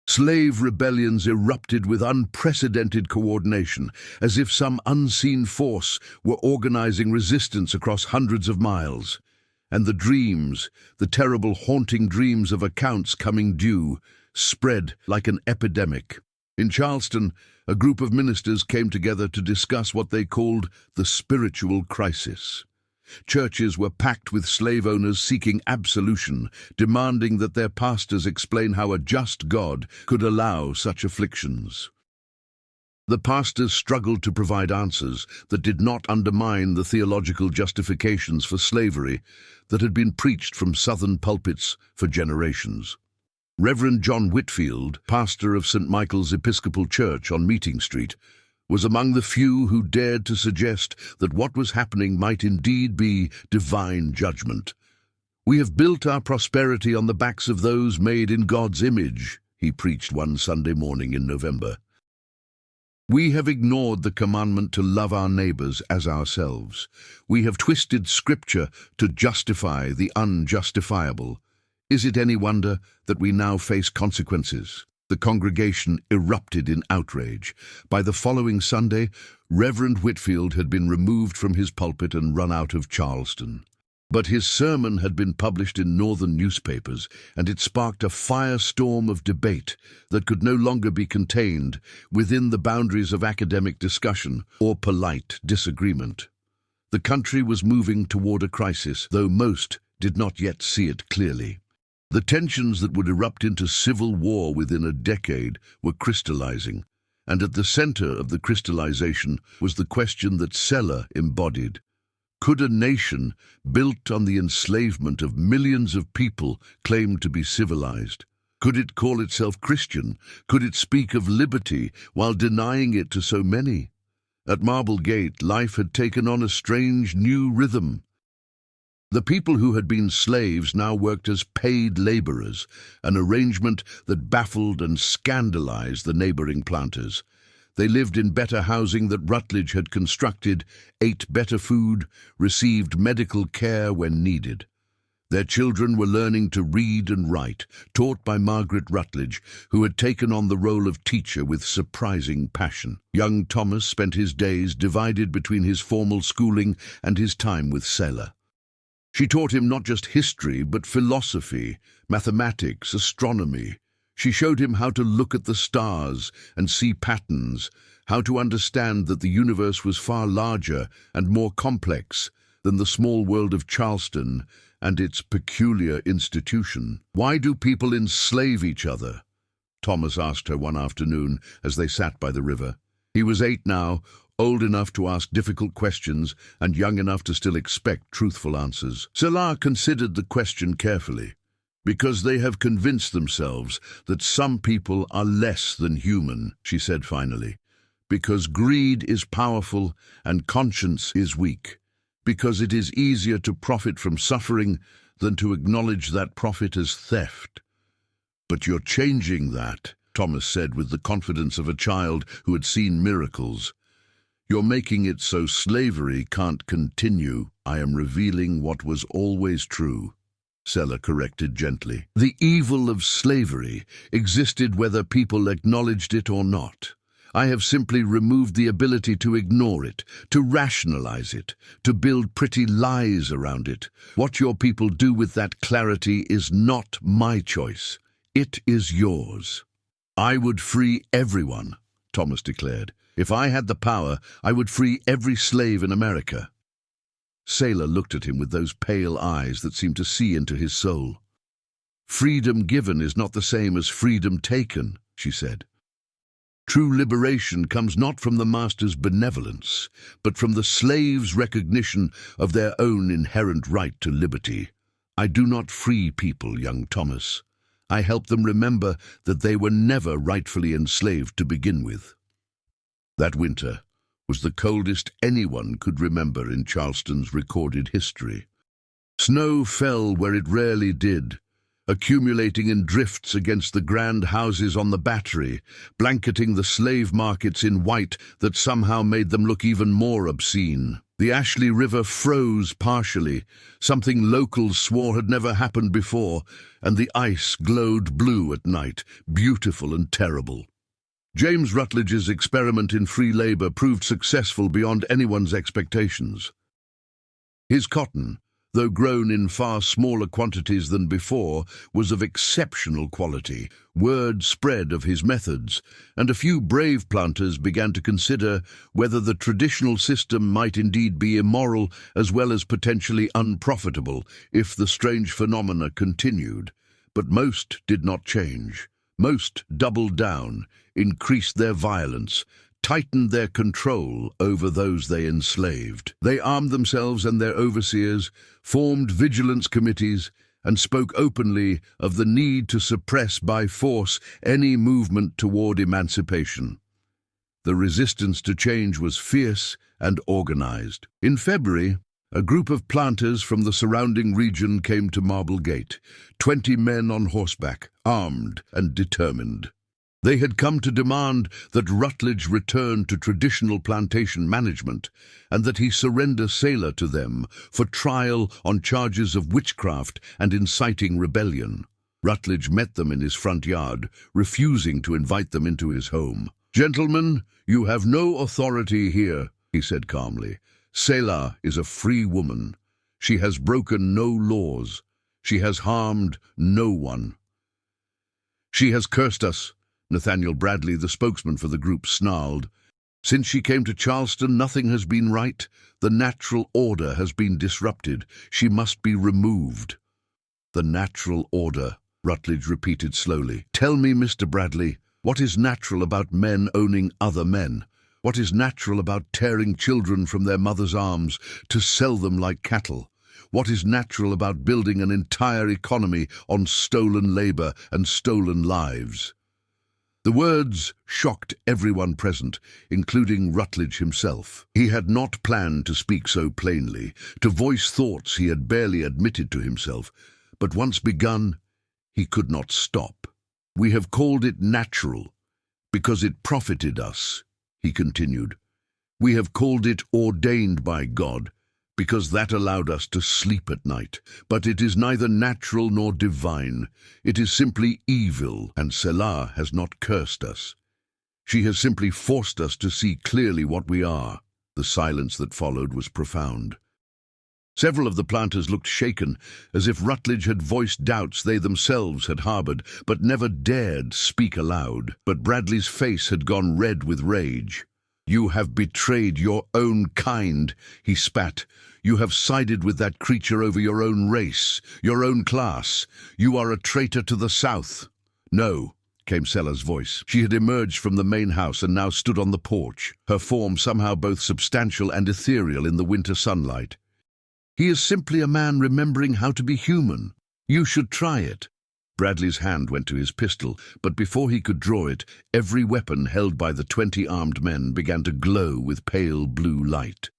Slave rebellions erupted with unprecedented coordination, as if some unseen force were organizing resistance across hundreds of miles. And the dreams, the terrible haunting dreams of accounts coming due, spread like an epidemic. In Charleston, a group of ministers came together to discuss what they called the spiritual crisis. Churches were packed with slave owners seeking absolution, demanding that their pastors explain how a just God could allow such afflictions. The pastors struggled to provide answers that did not undermine the theological justifications for slavery that had been preached from Southern pulpits for generations. Reverend John Whitfield, pastor of St. Michael's Episcopal Church on Meeting Street, was among the few who dared to suggest that what was happening might indeed be divine judgment. "We have built our prosperity on the backs of those made in God's image," he preached one Sunday morning in November. "We have ignored the commandment to love our neighbors as ourselves. We have twisted Scripture to justify the unjustifiable. Is it any wonder that we now face consequences?" The congregation erupted in outrage. By the following Sunday, Reverend Whitfield had been removed from his pulpit and run out of Charleston. But his sermon had been published in northern newspapers, and it sparked a firestorm of debate that could no longer be contained within the boundaries of academic discussion or polite disagreement. The country was moving toward a crisis, though most did not yet see it clearly. The tensions that would erupt into civil war within a decade were crystallizing, and at the center of the crystallization was the question that Seller embodied. Could a nation built on the enslavement of millions of people claim to be civilized? Could it call itself Christian? Could it speak of liberty while denying it to so many? At Marble Gate, life had taken on a strange new rhythm. The people who had been slaves now worked as paid laborers, an arrangement that baffled and scandalized the neighboring planters. They lived in better housing that Rutledge had constructed, ate better food, received medical care when needed. Their children were learning to read and write, taught by Margaret Rutledge, who had taken on the role of teacher with surprising passion. Young Thomas spent his days divided between his formal schooling and his time with Selah. She taught him not just history, but philosophy, mathematics, astronomy. She showed him how to look at the stars and see patterns, how to understand that the universe was far larger and more complex than the small world of Charleston and its peculiar institution. "Why do people enslave each other?" Thomas asked her one afternoon as they sat by the river. He was 8 now, old enough to ask difficult questions and young enough to still expect truthful answers. Selah considered the question carefully. "Because they have convinced themselves that some people are less than human," she said finally. "Because greed is powerful and conscience is weak. Because it is easier to profit from suffering than to acknowledge that profit as theft." "But you're changing that," Thomas said with the confidence of a child who had seen miracles. "You're making it so slavery can't continue." "I am revealing what was always true," Selah corrected gently. "The evil of slavery existed whether people acknowledged it or not. I have simply removed the ability to ignore it, to rationalize it, to build pretty lies around it. What your people do with that clarity is not my choice. It is yours." "I would free everyone," Thomas declared. "If I had the power, I would free every slave in America." Selah looked at him with those pale eyes that seemed to see into his soul. "Freedom given is not the same as freedom taken," she said. "True liberation comes not from the master's benevolence, but from the slave's recognition of their own inherent right to liberty. I do not free people, young Thomas. I help them remember that they were never rightfully enslaved to begin with." That winter was the coldest anyone could remember in Charleston's recorded history. Snow fell where it rarely did, accumulating in drifts against the grand houses on the Battery, blanketing the slave markets in white that somehow made them look even more obscene. The Ashley River froze partially, something locals swore had never happened before, and the ice glowed blue at night, beautiful and terrible. James Rutledge's experiment in free labor proved successful beyond anyone's expectations. His cotton, though grown in far smaller quantities than before, was of exceptional quality. Word spread of his methods, and a few brave planters began to consider whether the traditional system might indeed be immoral as well as potentially unprofitable if the strange phenomena continued. But most did not change. Most doubled down, increased their violence, tightened their control over those they enslaved. They armed themselves and their overseers, formed vigilance committees, and spoke openly of the need to suppress by force any movement toward emancipation. The resistance to change was fierce and organized. In February, a group of planters from the surrounding region came to Marble Gate, 20 men on horseback, armed and determined. They had come to demand that Rutledge return to traditional plantation management and that he surrender Selah to them for trial on charges of witchcraft and inciting rebellion. Rutledge met them in his front yard, refusing to invite them into his home. "Gentlemen, you have no authority here," he said calmly. "Selah is a free woman. She has broken no laws. She has harmed no one." "She has cursed us," Nathaniel Bradley, the spokesman for the group, snarled. "Since she came to Charleston, nothing has been right. The natural order has been disrupted. She must be removed." "The natural order," Rutledge repeated slowly. "Tell me, Mr. Bradley, what is natural about men owning other men? What is natural about tearing children from their mothers' arms to sell them like cattle? What is natural about building an entire economy on stolen labor and stolen lives?" The words shocked everyone present, including Rutledge himself. He had not planned to speak so plainly, to voice thoughts he had barely admitted to himself, but once begun, he could not stop. "We have called it natural because it profited us," he continued. "We have called it ordained by God because that allowed us to sleep at night. But it is neither natural nor divine. It is simply evil, and Selah has not cursed us. She has simply forced us to see clearly what we are." The silence that followed was profound. Several of the planters looked shaken, as if Rutledge had voiced doubts they themselves had harbored, but never dared speak aloud. But Bradley's face had gone red with rage. "You have betrayed your own kind," he spat. "You have sided with that creature over your own race, your own class. You are a traitor to the South." "No," came Selah's voice. She had emerged from the main house and now stood on the porch, her form somehow both substantial and ethereal in the winter sunlight. "He is simply a man remembering how to be human. You should try it." Bradley's hand went to his pistol, but before he could draw it, every weapon held by the 20 armed men began to glow with pale blue light.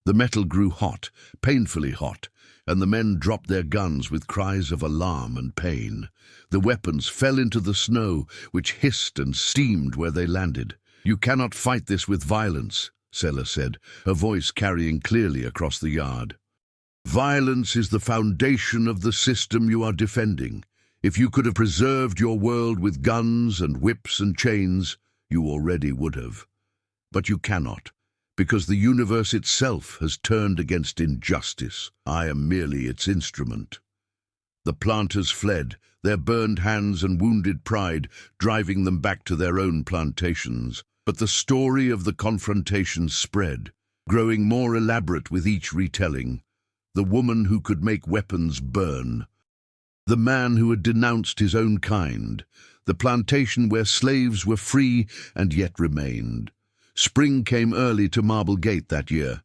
The metal grew hot, painfully hot, and the men dropped their guns with cries of alarm and pain. The weapons fell into the snow, which hissed and steamed where they landed. "You cannot fight this with violence," Selah said, her voice carrying clearly across the yard. "Violence is the foundation of the system you are defending. If you could have preserved your world with guns and whips and chains, you already would have. But you cannot, because the universe itself has turned against injustice. I am merely its instrument." The planters fled, their burned hands and wounded pride driving them back to their own plantations. But the story of the confrontation spread, growing more elaborate with each retelling. The woman who could make weapons burn. The man who had denounced his own kind. The plantation where slaves were free and yet remained. Spring came early to Marble Gate that year.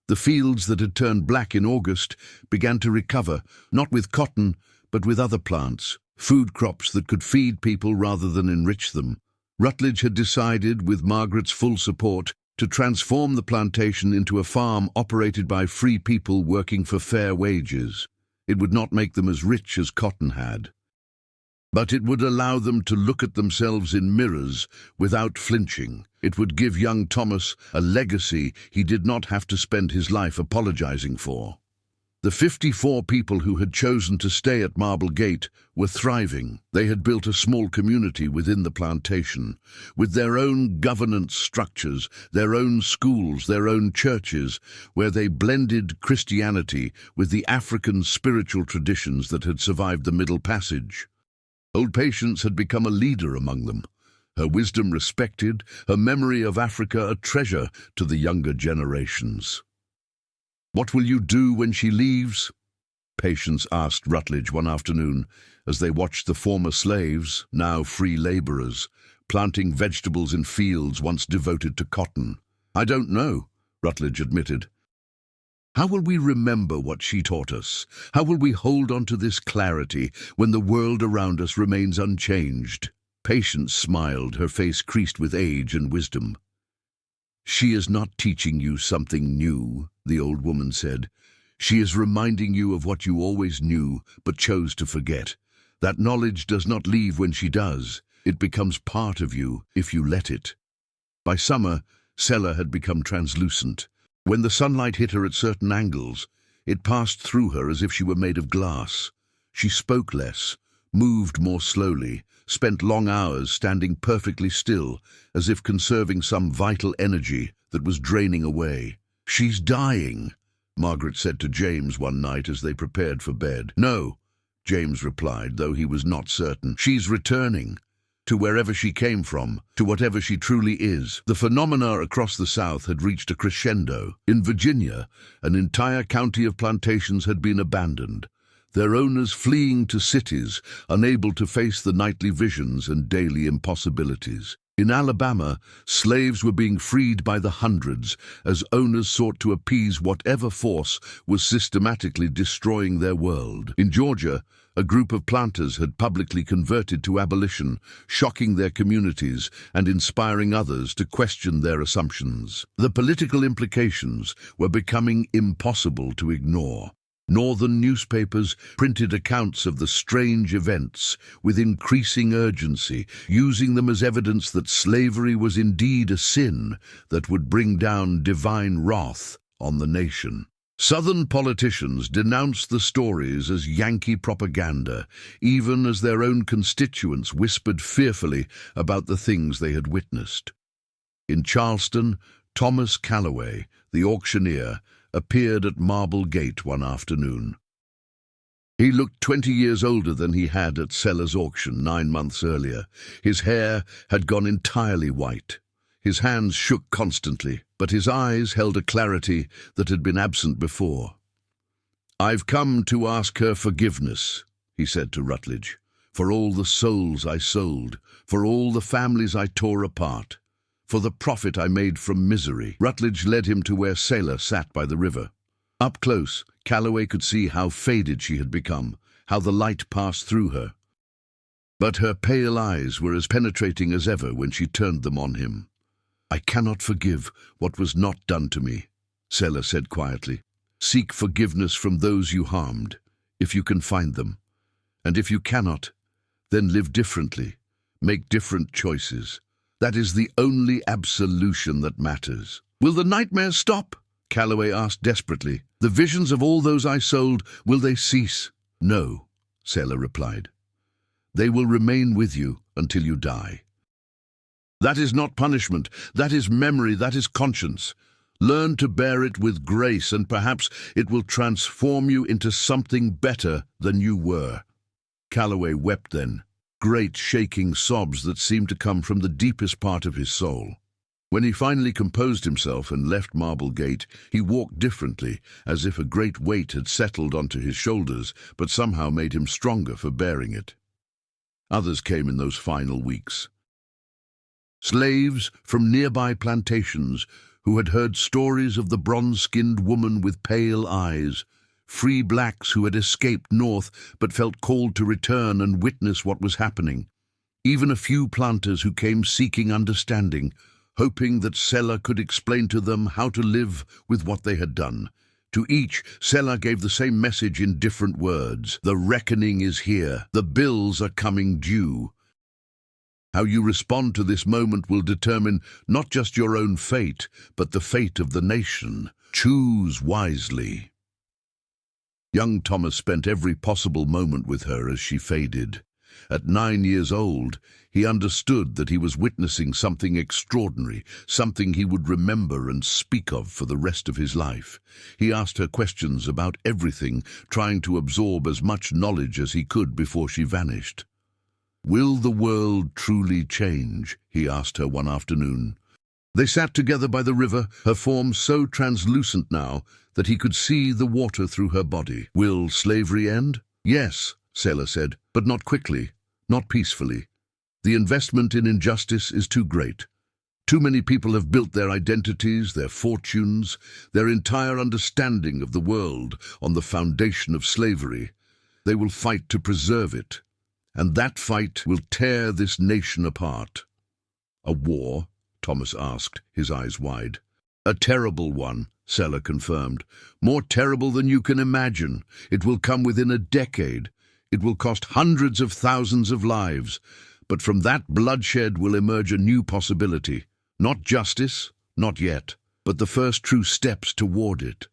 The fields that had turned black in August began to recover, not with cotton, but with other plants, food crops that could feed people rather than enrich them. Rutledge had decided, with Margaret's full support, to transform the plantation into a farm operated by free people working for fair wages. It would not make them as rich as cotton had, but it would allow them to look at themselves in mirrors without flinching. It would give young Thomas a legacy he did not have to spend his life apologizing for. The 54 people who had chosen to stay at Marble Gate were thriving. They had built a small community within the plantation, with their own governance structures, their own schools, their own churches, where they blended Christianity with the African spiritual traditions that had survived the Middle Passage. Old Patience had become a leader among them, her wisdom respected, her memory of Africa a treasure to the younger generations. "What will you do when she leaves?" Patience asked Rutledge one afternoon as they watched the former slaves, now free laborers, planting vegetables in fields once devoted to cotton. "I don't know," Rutledge admitted. "How will we remember what she taught us? How will we hold on to this clarity when the world around us remains unchanged?" Patience smiled, her face creased with age and wisdom. "She is not teaching you something new," the old woman said. "She is reminding you of what you always knew but chose to forget. That knowledge does not leave when she does. It becomes part of you if you let it." By summer, Selah had become translucent. When the sunlight hit her at certain angles, it passed through her as if she were made of glass. She spoke less, moved more slowly, spent long hours standing perfectly still, as if conserving some vital energy that was draining away. "She's dying," Margaret said to James one night as they prepared for bed. "No," James replied, though he was not certain. "She's returning, to wherever she came from, to whatever she truly is." The phenomena across the South had reached a crescendo. In Virginia, an entire county of plantations had been abandoned, their owners fleeing to cities, unable to face the nightly visions and daily impossibilities. In Alabama, slaves were being freed by the hundreds as owners sought to appease whatever force was systematically destroying their world. In Georgia, a group of planters had publicly converted to abolition, shocking their communities and inspiring others to question their assumptions. The political implications were becoming impossible to ignore. Northern newspapers printed accounts of the strange events with increasing urgency, using them as evidence that slavery was indeed a sin that would bring down divine wrath on the nation. Southern politicians denounced the stories as Yankee propaganda, even as their own constituents whispered fearfully about the things they had witnessed. In Charleston, Thomas Calloway, the auctioneer, appeared at Marble Gate one afternoon. He looked 20 years older than he had at Sellers' auction 9 months earlier. His hair had gone entirely white. His hands shook constantly, but his eyes held a clarity that had been absent before. "I've come to ask her forgiveness," he said to Rutledge, "for all the souls I sold, for all the families I tore apart, for the profit I made from misery." Rutledge led him to where Sailor sat by the river. Up close, Calloway could see how faded she had become, how the light passed through her. But her pale eyes were as penetrating as ever when she turned them on him. "I cannot forgive what was not done to me," Sailor said quietly. "Seek forgiveness from those you harmed, if you can find them. And if you cannot, then live differently, make different choices. That is the only absolution that matters." "Will the nightmares stop?" Calloway asked desperately. "The visions of all those I sold, will they cease?" "No," Sailor replied. "They will remain with you until you die. That is not punishment, that is memory, that is conscience. Learn to bear it with grace, and perhaps it will transform you into something better than you were." Calloway wept then, great shaking sobs that seemed to come from the deepest part of his soul. When he finally composed himself and left Marble Gate, he walked differently, as if a great weight had settled onto his shoulders, but somehow made him stronger for bearing it. Others came in those final weeks. Slaves from nearby plantations who had heard stories of the bronze-skinned woman with pale eyes, free blacks who had escaped north but felt called to return and witness what was happening, even a few planters who came seeking understanding, hoping that Seller could explain to them how to live with what they had done. To each, Seller gave the same message in different words. The reckoning is here. The bills are coming due. How you respond to this moment will determine not just your own fate, but the fate of the nation. Choose wisely. Young Thomas spent every possible moment with her as she faded. At 9 years old, he understood that he was witnessing something extraordinary, something he would remember and speak of for the rest of his life. He asked her questions about everything, trying to absorb as much knowledge as he could before she vanished. "Will the world truly change?" he asked her one afternoon. They sat together by the river, her form so translucent now that he could see the water through her body. "Will slavery end?" "Yes," Sailor said, "but not quickly, not peacefully. The investment in injustice is too great. Too many people have built their identities, their fortunes, their entire understanding of the world on the foundation of slavery. They will fight to preserve it, and that fight will tear this nation apart." "A war?" Thomas asked, his eyes wide. "A terrible one," Seller confirmed. "More terrible than you can imagine. It will come within a decade. It will cost hundreds of thousands of lives. But from that bloodshed will emerge a new possibility. Not justice, not yet, but the first true steps toward it."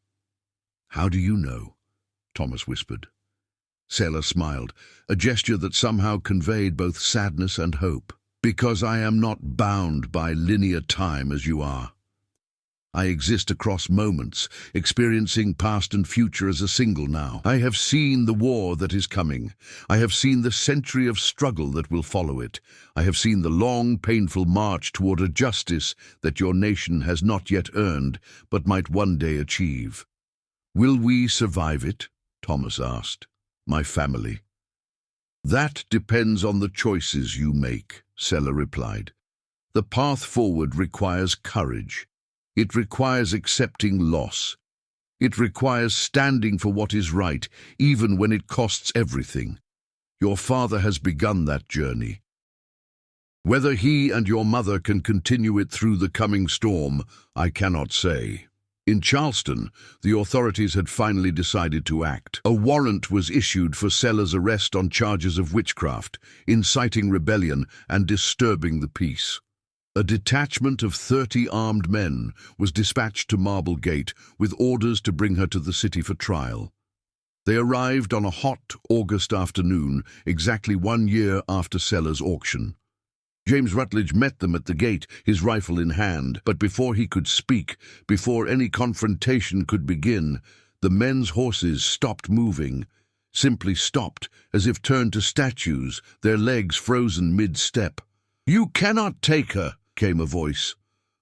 "How do you know?" Thomas whispered. Sailor smiled, a gesture that somehow conveyed both sadness and hope. "Because I am not bound by linear time as you are. I exist across moments, experiencing past and future as a single now. I have seen the war that is coming. I have seen the century of struggle that will follow it. I have seen the long, painful march toward a justice that your nation has not yet earned, but might one day achieve." "Will we survive it?" Thomas asked. "My family." "That depends on the choices you make," Seller replied. "The path forward requires courage. It requires accepting loss. It requires standing for what is right, even when it costs everything. Your father has begun that journey. Whether he and your mother can continue it through the coming storm, I cannot say." In Charleston, the authorities had finally decided to act. A warrant was issued for Seller's arrest on charges of witchcraft, inciting rebellion, and disturbing the peace. A detachment of 30 armed men was dispatched to Marble Gate with orders to bring her to the city for trial. They arrived on a hot August afternoon, exactly 1 year after Sellers' auction. James Rutledge met them at the gate, his rifle in hand, but before he could speak, before any confrontation could begin, the men's horses stopped moving, simply stopped, as if turned to statues, their legs frozen mid-step. "You cannot take her," came a voice.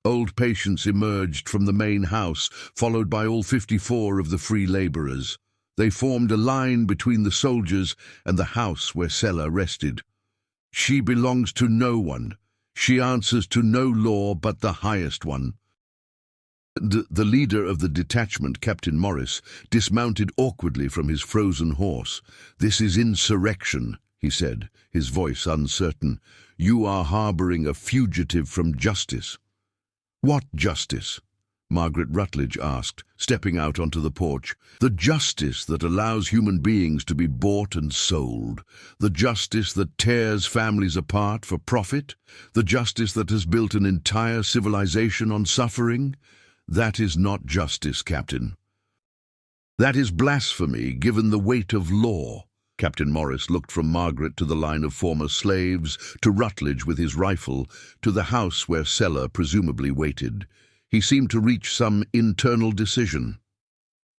Old Patience emerged from the main house, followed by all 54 of the free laborers. They formed a line between the soldiers and the house where Seller rested. "She belongs to no one. She answers to no law but the highest one." The leader of the detachment, Captain Morris, dismounted awkwardly from his frozen horse. "This is insurrection," he said, his voice uncertain. "You are harboring a fugitive from justice." "What justice?" Margaret Rutledge asked, stepping out onto the porch. "The justice that allows human beings to be bought and sold. The justice that tears families apart for profit. The justice that has built an entire civilization on suffering. That is not justice, Captain. That is blasphemy given the weight of law." Captain Morris looked from Margaret to the line of former slaves, to Rutledge with his rifle, to the house where Seller presumably waited. He seemed to reach some internal decision.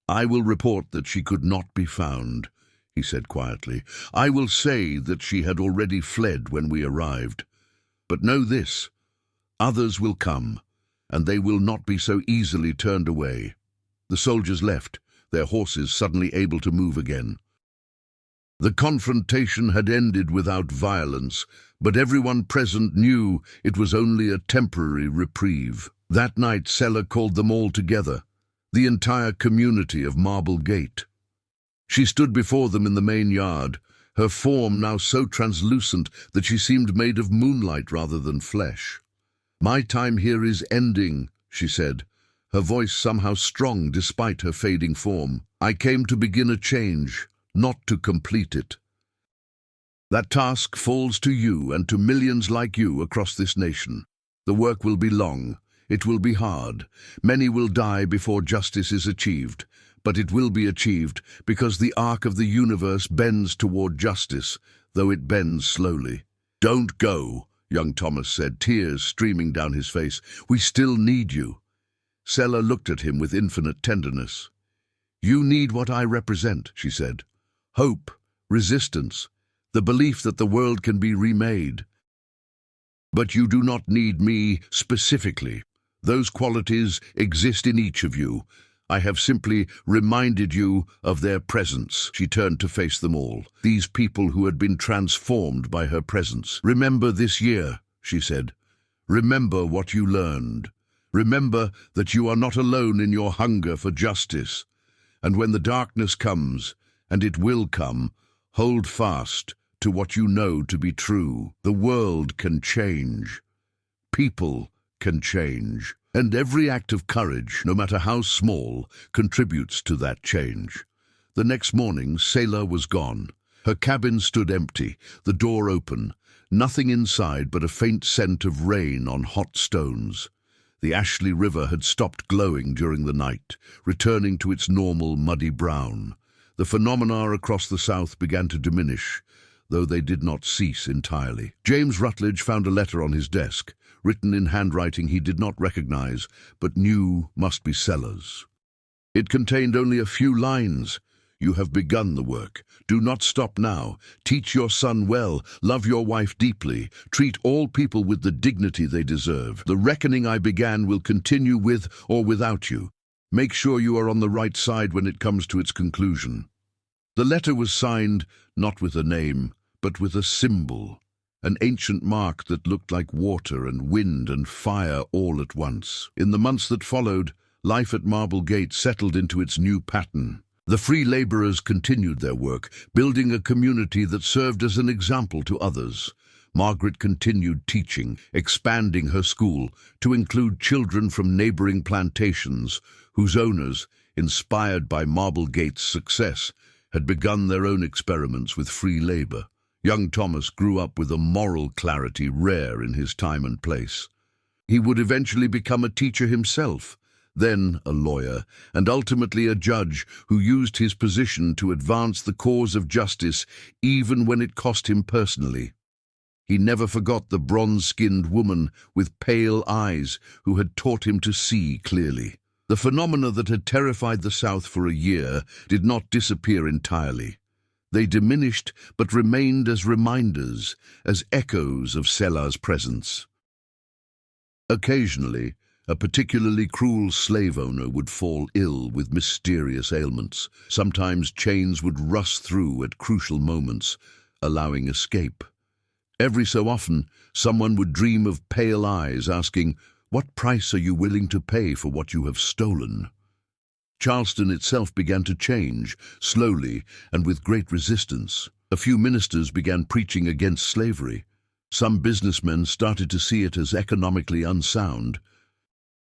"I will report that she could not be found," he said quietly. "I will say that she had already fled when we arrived. But know this, others will come, and they will not be so easily turned away." The soldiers left, their horses suddenly able to move again. The confrontation had ended without violence, but everyone present knew it was only a temporary reprieve. That night Seller called them all together, the entire community of Marble Gate. She stood before them in the main yard, her form now so translucent that she seemed made of moonlight rather than flesh. "My time here is ending," she said, her voice somehow strong despite her fading form. "I came to begin a change, not to complete it. That task falls to you and to millions like you across this nation. The work will be long. It will be hard. Many will die before justice is achieved, but it will be achieved because the arc of the universe bends toward justice, though it bends slowly." "Don't go," young Thomas said, tears streaming down his face. "We still need you." Seller looked at him with infinite tenderness. "You need what I represent," she said. "Hope, resistance, the belief that the world can be remade. But you do not need me specifically. Those qualities exist in each of you. I have simply reminded you of their presence." She turned to face them all, these people who had been transformed by her presence. "Remember this year," she said. "Remember what you learned. Remember that you are not alone in your hunger for justice. And when the darkness comes, and it will come, hold fast to what you know to be true. The world can change. People can change. And every act of courage, no matter how small, contributes to that change." The next morning, Selah was gone. Her cabin stood empty, the door open, nothing inside but a faint scent of rain on hot stones. The Ashley River had stopped glowing during the night, returning to its normal muddy brown. The phenomena across the south began to diminish, though they did not cease entirely. James Rutledge found a letter on his desk, written in handwriting he did not recognize, but knew must be Sellers. It contained only a few lines. "You have begun the work. Do not stop now. Teach your son well. Love your wife deeply. Treat all people with the dignity they deserve. The reckoning I began will continue with or without you. Make sure you are on the right side when it comes to its conclusion." The letter was signed not with a name, but with a symbol. An ancient mark that looked like water and wind and fire all at once. In the months that followed, life at Marble Gate settled into its new pattern. The free laborers continued their work, building a community that served as an example to others. Margaret continued teaching, expanding her school to include children from neighboring plantations whose owners, inspired by Marble Gate's success, had begun their own experiments with free labor. Young Thomas grew up with a moral clarity rare in his time and place. He would eventually become a teacher himself, then a lawyer, and ultimately a judge who used his position to advance the cause of justice even when it cost him personally. He never forgot the bronze-skinned woman with pale eyes who had taught him to see clearly. The phenomena that had terrified the South for a year did not disappear entirely. They diminished but remained as reminders, as echoes of Selah's presence. Occasionally, a particularly cruel slave owner would fall ill with mysterious ailments. Sometimes chains would rust through at crucial moments, allowing escape. Every so often, someone would dream of pale eyes asking, "What price are you willing to pay for what you have stolen?" Charleston itself began to change, slowly and with great resistance. A few ministers began preaching against slavery. Some businessmen started to see it as economically unsound.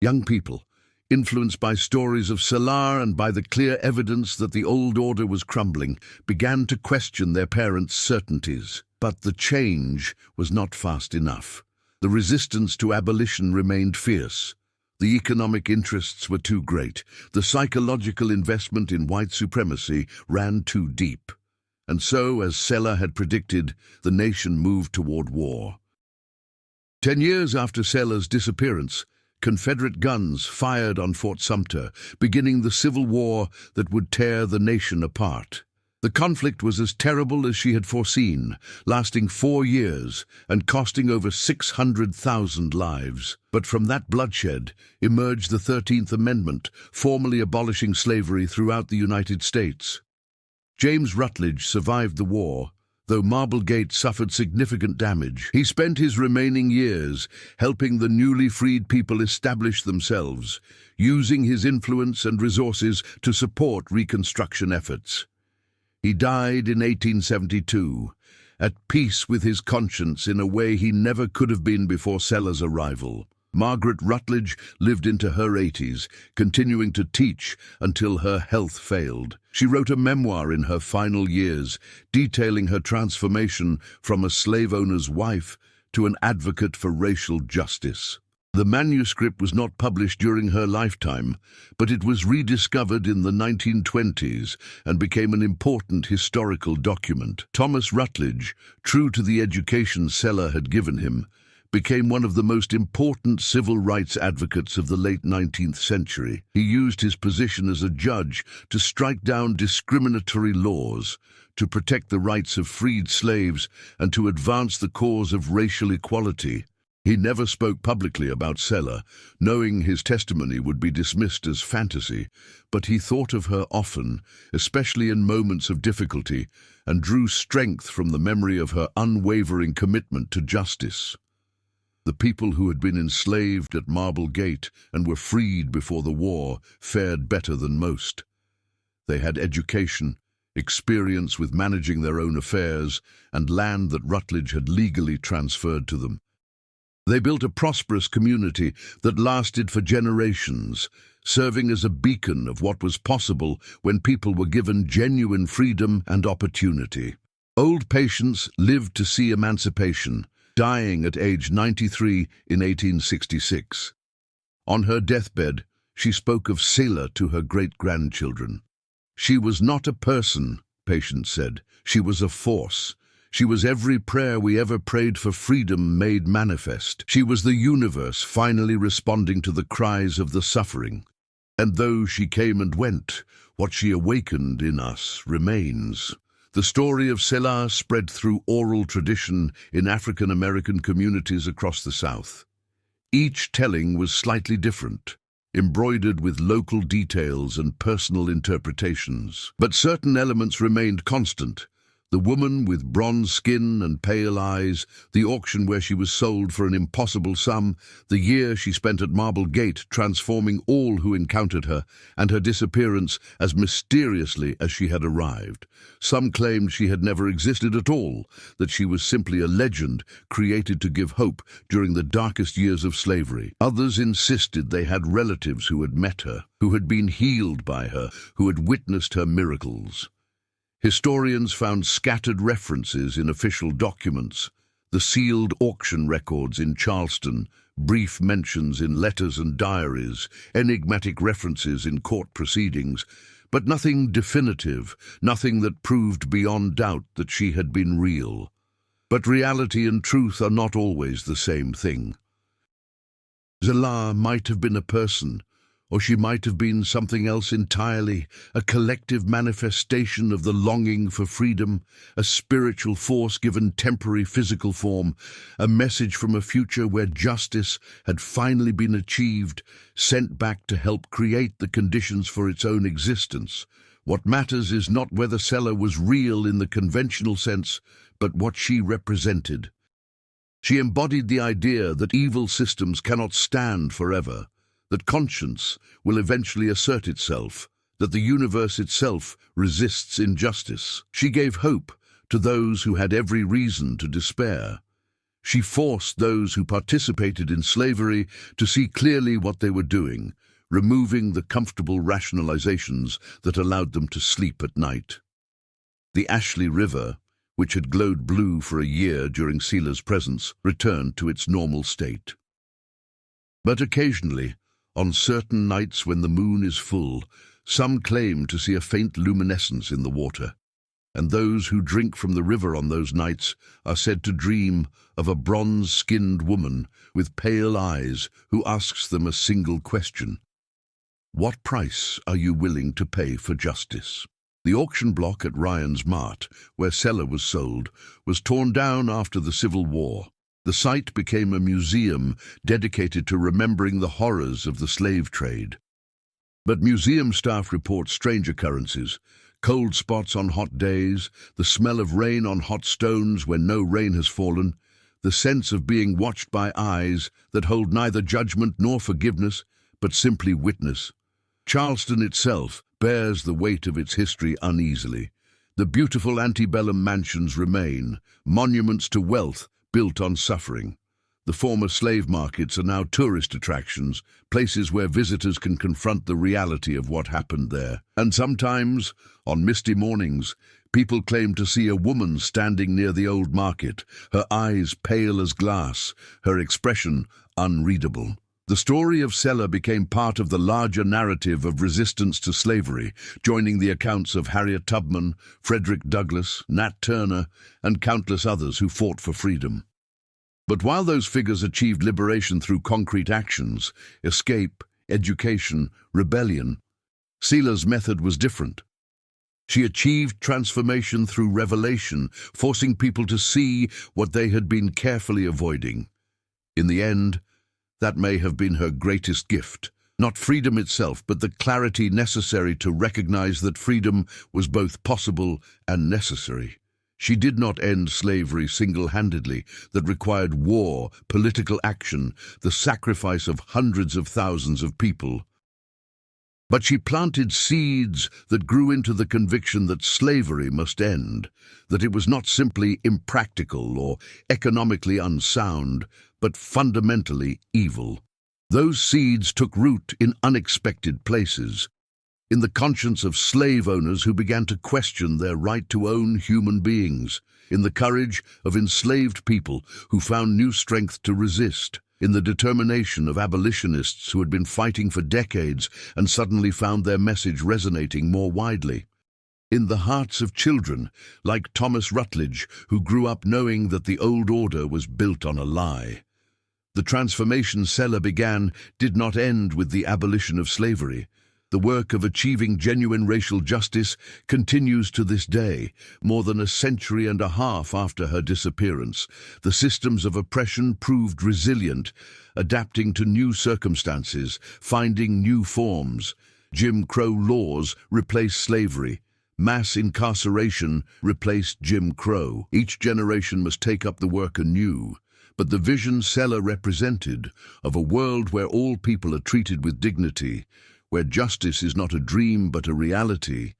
Young people, influenced by stories of Selah and by the clear evidence that the old order was crumbling, began to question their parents' certainties. But the change was not fast enough. The resistance to abolition remained fierce. The economic interests were too great. The psychological investment in white supremacy ran too deep. And so, as Selah had predicted, the nation moved toward war. 10 years after Selah's disappearance, Confederate guns fired on Fort Sumter, beginning the Civil War that would tear the nation apart. The conflict was as terrible as she had foreseen, lasting 4 years and costing over 600,000 lives. But from that bloodshed emerged the 13th Amendment, formally abolishing slavery throughout the United States. James Rutledge survived the war, though Marble Gate suffered significant damage. He spent his remaining years helping the newly freed people establish themselves, using his influence and resources to support Reconstruction efforts. He died in 1872, at peace with his conscience in a way he never could have been before Selah's arrival. Margaret Rutledge lived into her 80s, continuing to teach until her health failed. She wrote a memoir in her final years, detailing her transformation from a slave owner's wife to an advocate for racial justice. The manuscript was not published during her lifetime, but it was rediscovered in the 1920s and became an important historical document. Thomas Rutledge, true to the education Selah had given him, became one of the most important civil rights advocates of the late 19th century. He used his position as a judge to strike down discriminatory laws, to protect the rights of freed slaves, and to advance the cause of racial equality. He never spoke publicly about Selah, knowing his testimony would be dismissed as fantasy, but he thought of her often, especially in moments of difficulty, and drew strength from the memory of her unwavering commitment to justice. The people who had been enslaved at Marble Gate and were freed before the war fared better than most. They had education, experience with managing their own affairs, and land that Rutledge had legally transferred to them. They built a prosperous community that lasted for generations, serving as a beacon of what was possible when people were given genuine freedom and opportunity. Old Patience lived to see emancipation, dying at age 93 in 1866. On her deathbed, she spoke of Selah to her great-grandchildren. "She was not a person," Patience said. "She was a force. She was every prayer we ever prayed for freedom made manifest. She was the universe finally responding to the cries of the suffering. And though she came and went, what she awakened in us remains." The story of Selah spread through oral tradition in African American communities across the South. Each telling was slightly different, embroidered with local details and personal interpretations. But certain elements remained constant. The woman with bronze skin and pale eyes, the auction where she was sold for an impossible sum, the year she spent at Marble Gate transforming all who encountered her, and her disappearance as mysteriously as she had arrived. Some claimed she had never existed at all, that she was simply a legend created to give hope during the darkest years of slavery. Others insisted they had relatives who had met her, who had been healed by her, who had witnessed her miracles. Historians found scattered references in official documents, the sealed auction records in Charleston, brief mentions in letters and diaries, enigmatic references in court proceedings, but nothing definitive, nothing that proved beyond doubt that she had been real. But reality and truth are not always the same thing. Zela might have been a person, or she might have been something else entirely, a collective manifestation of the longing for freedom, a spiritual force given temporary physical form, a message from a future where justice had finally been achieved, sent back to help create the conditions for its own existence. What matters is not whether Sela was real in the conventional sense, but what she represented. She embodied the idea that evil systems cannot stand forever, that conscience will eventually assert itself, that the universe itself resists injustice. She gave hope to those who had every reason to despair. She forced those who participated in slavery to see clearly what they were doing, removing the comfortable rationalizations that allowed them to sleep at night. The Ashley River, which had glowed blue for a year during Sela's presence, returned to its normal state. But occasionally, on certain nights when the moon is full, some claim to see a faint luminescence in the water, and those who drink from the river on those nights are said to dream of a bronze-skinned woman with pale eyes who asks them a single question: what price are you willing to pay for justice? The auction block at Ryan's Mart, where Sela was sold, was torn down after the Civil War. The site became a museum dedicated to remembering the horrors of the slave trade. But museum staff report strange occurrences: cold spots on hot days, the smell of rain on hot stones when no rain has fallen, the sense of being watched by eyes that hold neither judgment nor forgiveness, but simply witness. Charleston itself bears the weight of its history uneasily. The beautiful antebellum mansions remain, monuments to wealth built on suffering. The former slave markets are now tourist attractions, places where visitors can confront the reality of what happened there. And sometimes, on misty mornings, people claim to see a woman standing near the old market, her eyes pale as glass, her expression unreadable. The story of Sela became part of the larger narrative of resistance to slavery, joining the accounts of Harriet Tubman, Frederick Douglass, Nat Turner, and countless others who fought for freedom. But while those figures achieved liberation through concrete actions, escape, education, rebellion, Sela's method was different. She achieved transformation through revelation, forcing people to see what they had been carefully avoiding. In the end, that may have been her greatest gift, not freedom itself, but the clarity necessary to recognize that freedom was both possible and necessary. She did not end slavery single-handedly. That required war, political action, the sacrifice of hundreds of thousands of people. But she planted seeds that grew into the conviction that slavery must end, that it was not simply impractical or economically unsound, but fundamentally evil. Those seeds took root in unexpected places, in the conscience of slave owners who began to question their right to own human beings, in the courage of enslaved people who found new strength to resist, in the determination of abolitionists who had been fighting for decades and suddenly found their message resonating more widely, in the hearts of children like Thomas Rutledge, who grew up knowing that the old order was built on a lie. The transformation Sela began did not end with the abolition of slavery. The work of achieving genuine racial justice continues to this day, more than a century and a half after her disappearance. The systems of oppression proved resilient, adapting to new circumstances, finding new forms. Jim Crow laws replaced slavery. Mass incarceration replaced Jim Crow. Each generation must take up the work anew. But the vision Sela represented, of a world where all people are treated with dignity, where justice is not a dream but a reality,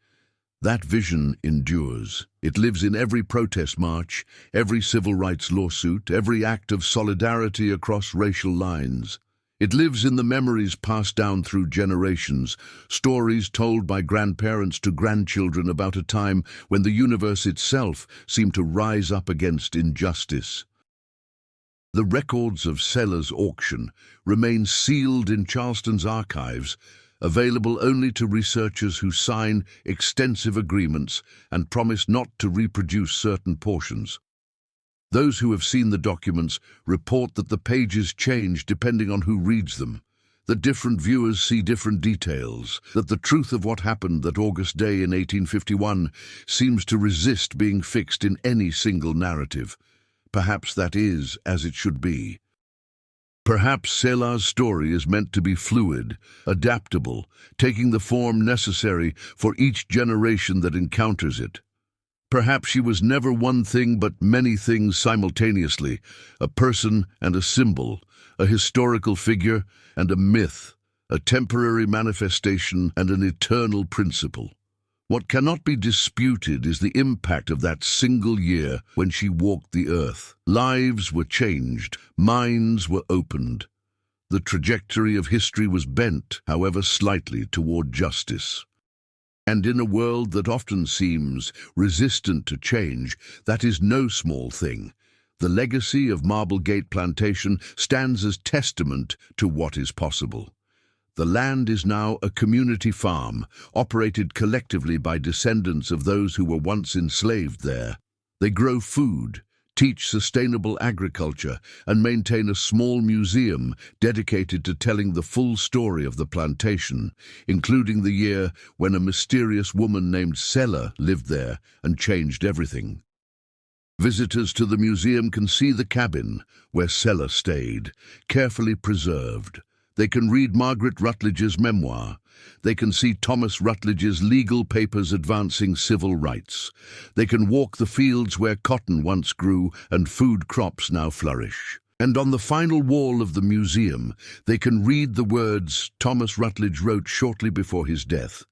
that vision endures. It lives in every protest march, every civil rights lawsuit, every act of solidarity across racial lines. It lives in the memories passed down through generations, stories told by grandparents to grandchildren about a time when the universe itself seemed to rise up against injustice. The records of Seller's auction remain sealed in Charleston's archives, available only to researchers who sign extensive agreements and promise not to reproduce certain portions. Those who have seen the documents report that the pages change depending on who reads them, that different viewers see different details, that the truth of what happened that August day in 1851 seems to resist being fixed in any single narrative. Perhaps that is as it should be. Perhaps Seller's story is meant to be fluid, adaptable, taking the form necessary for each generation that encounters it. Perhaps she was never one thing but many things simultaneously, a person and a symbol, a historical figure and a myth, a temporary manifestation and an eternal principle. What cannot be disputed is the impact of that single year when she walked the earth. Lives were changed, minds were opened. The trajectory of history was bent, however slightly, toward justice. And in a world that often seems resistant to change, that is no small thing. The legacy of Marble Gate Plantation stands as testament to what is possible. The land is now a community farm, operated collectively by descendants of those who were once enslaved there. They grow food, teach sustainable agriculture, and maintain a small museum dedicated to telling the full story of the plantation, including the year when a mysterious woman named Seller lived there and changed everything. Visitors to the museum can see the cabin where Seller stayed, carefully preserved. They can read Margaret Rutledge's memoir. They can see Thomas Rutledge's legal papers advancing civil rights. They can walk the fields where cotton once grew and food crops now flourish. And on the final wall of the museum, they can read the words Thomas Rutledge wrote shortly before his death.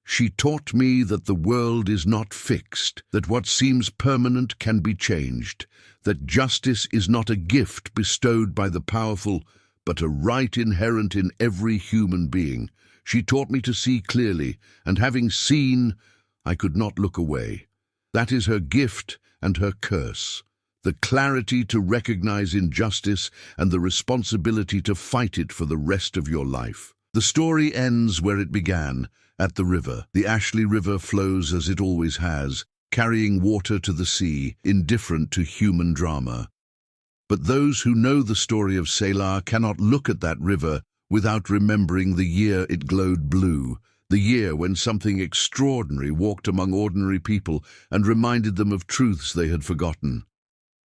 "She taught me that the world is not fixed, that what seems permanent can be changed, that justice is not a gift bestowed by the powerful, but a right inherent in every human being. She taught me to see clearly, and having seen, I could not look away. That is her gift and her curse, the clarity to recognize injustice and the responsibility to fight it for the rest of your life." The story ends where it began, at the river. The Ashley River flows as it always has, carrying water to the sea, indifferent to human drama. But those who know the story of Selah cannot look at that river without remembering the year it glowed blue, the year when something extraordinary walked among ordinary people and reminded them of truths they had forgotten.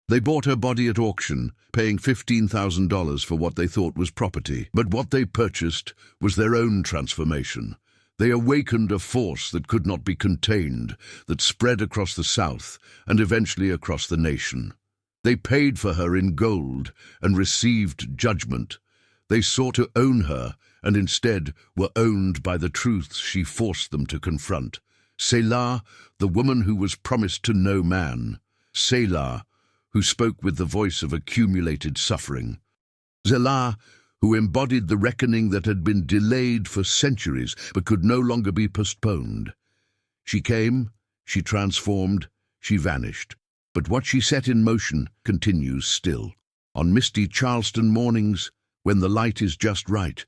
They bought her body at auction, paying $15,000 for what they thought was property. But what they purchased was their own transformation. They awakened a force that could not be contained, that spread across the South and eventually across the nation. They paid for her in gold and received judgment. They sought to own her and instead were owned by the truths she forced them to confront. Selah, the woman who was promised to no man. Selah, who spoke with the voice of accumulated suffering. Selah, who embodied the reckoning that had been delayed for centuries but could no longer be postponed. She came, she transformed, she vanished. But what she set in motion continues still. On misty Charleston mornings, when the light is just right,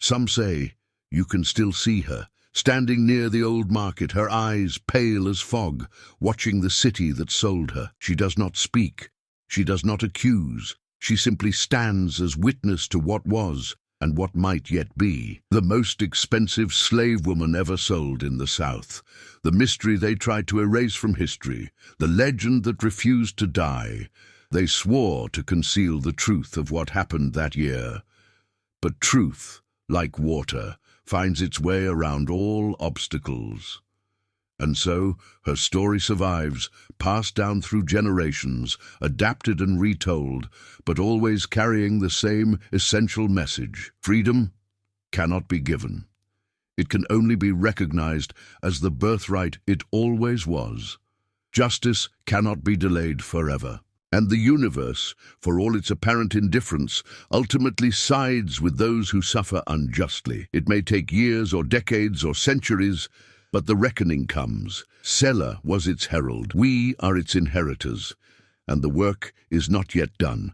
some say you can still see her, standing near the old market, her eyes pale as fog, watching the city that sold her. She does not speak, she does not accuse, she simply stands as witness to what was and what might yet be. The most expensive slave woman ever sold in the South, the mystery they tried to erase from history, the legend that refused to die. They swore to conceal the truth of what happened that year. But truth, like water, finds its way around all obstacles. And so, her story survives, passed down through generations, adapted and retold, but always carrying the same essential message. Freedom cannot be given. It can only be recognized as the birthright it always was. Justice cannot be delayed forever. And the universe, for all its apparent indifference, ultimately sides with those who suffer unjustly. It may take years or decades or centuries, but the reckoning comes. Selah was its herald. We are its inheritors, and the work is not yet done.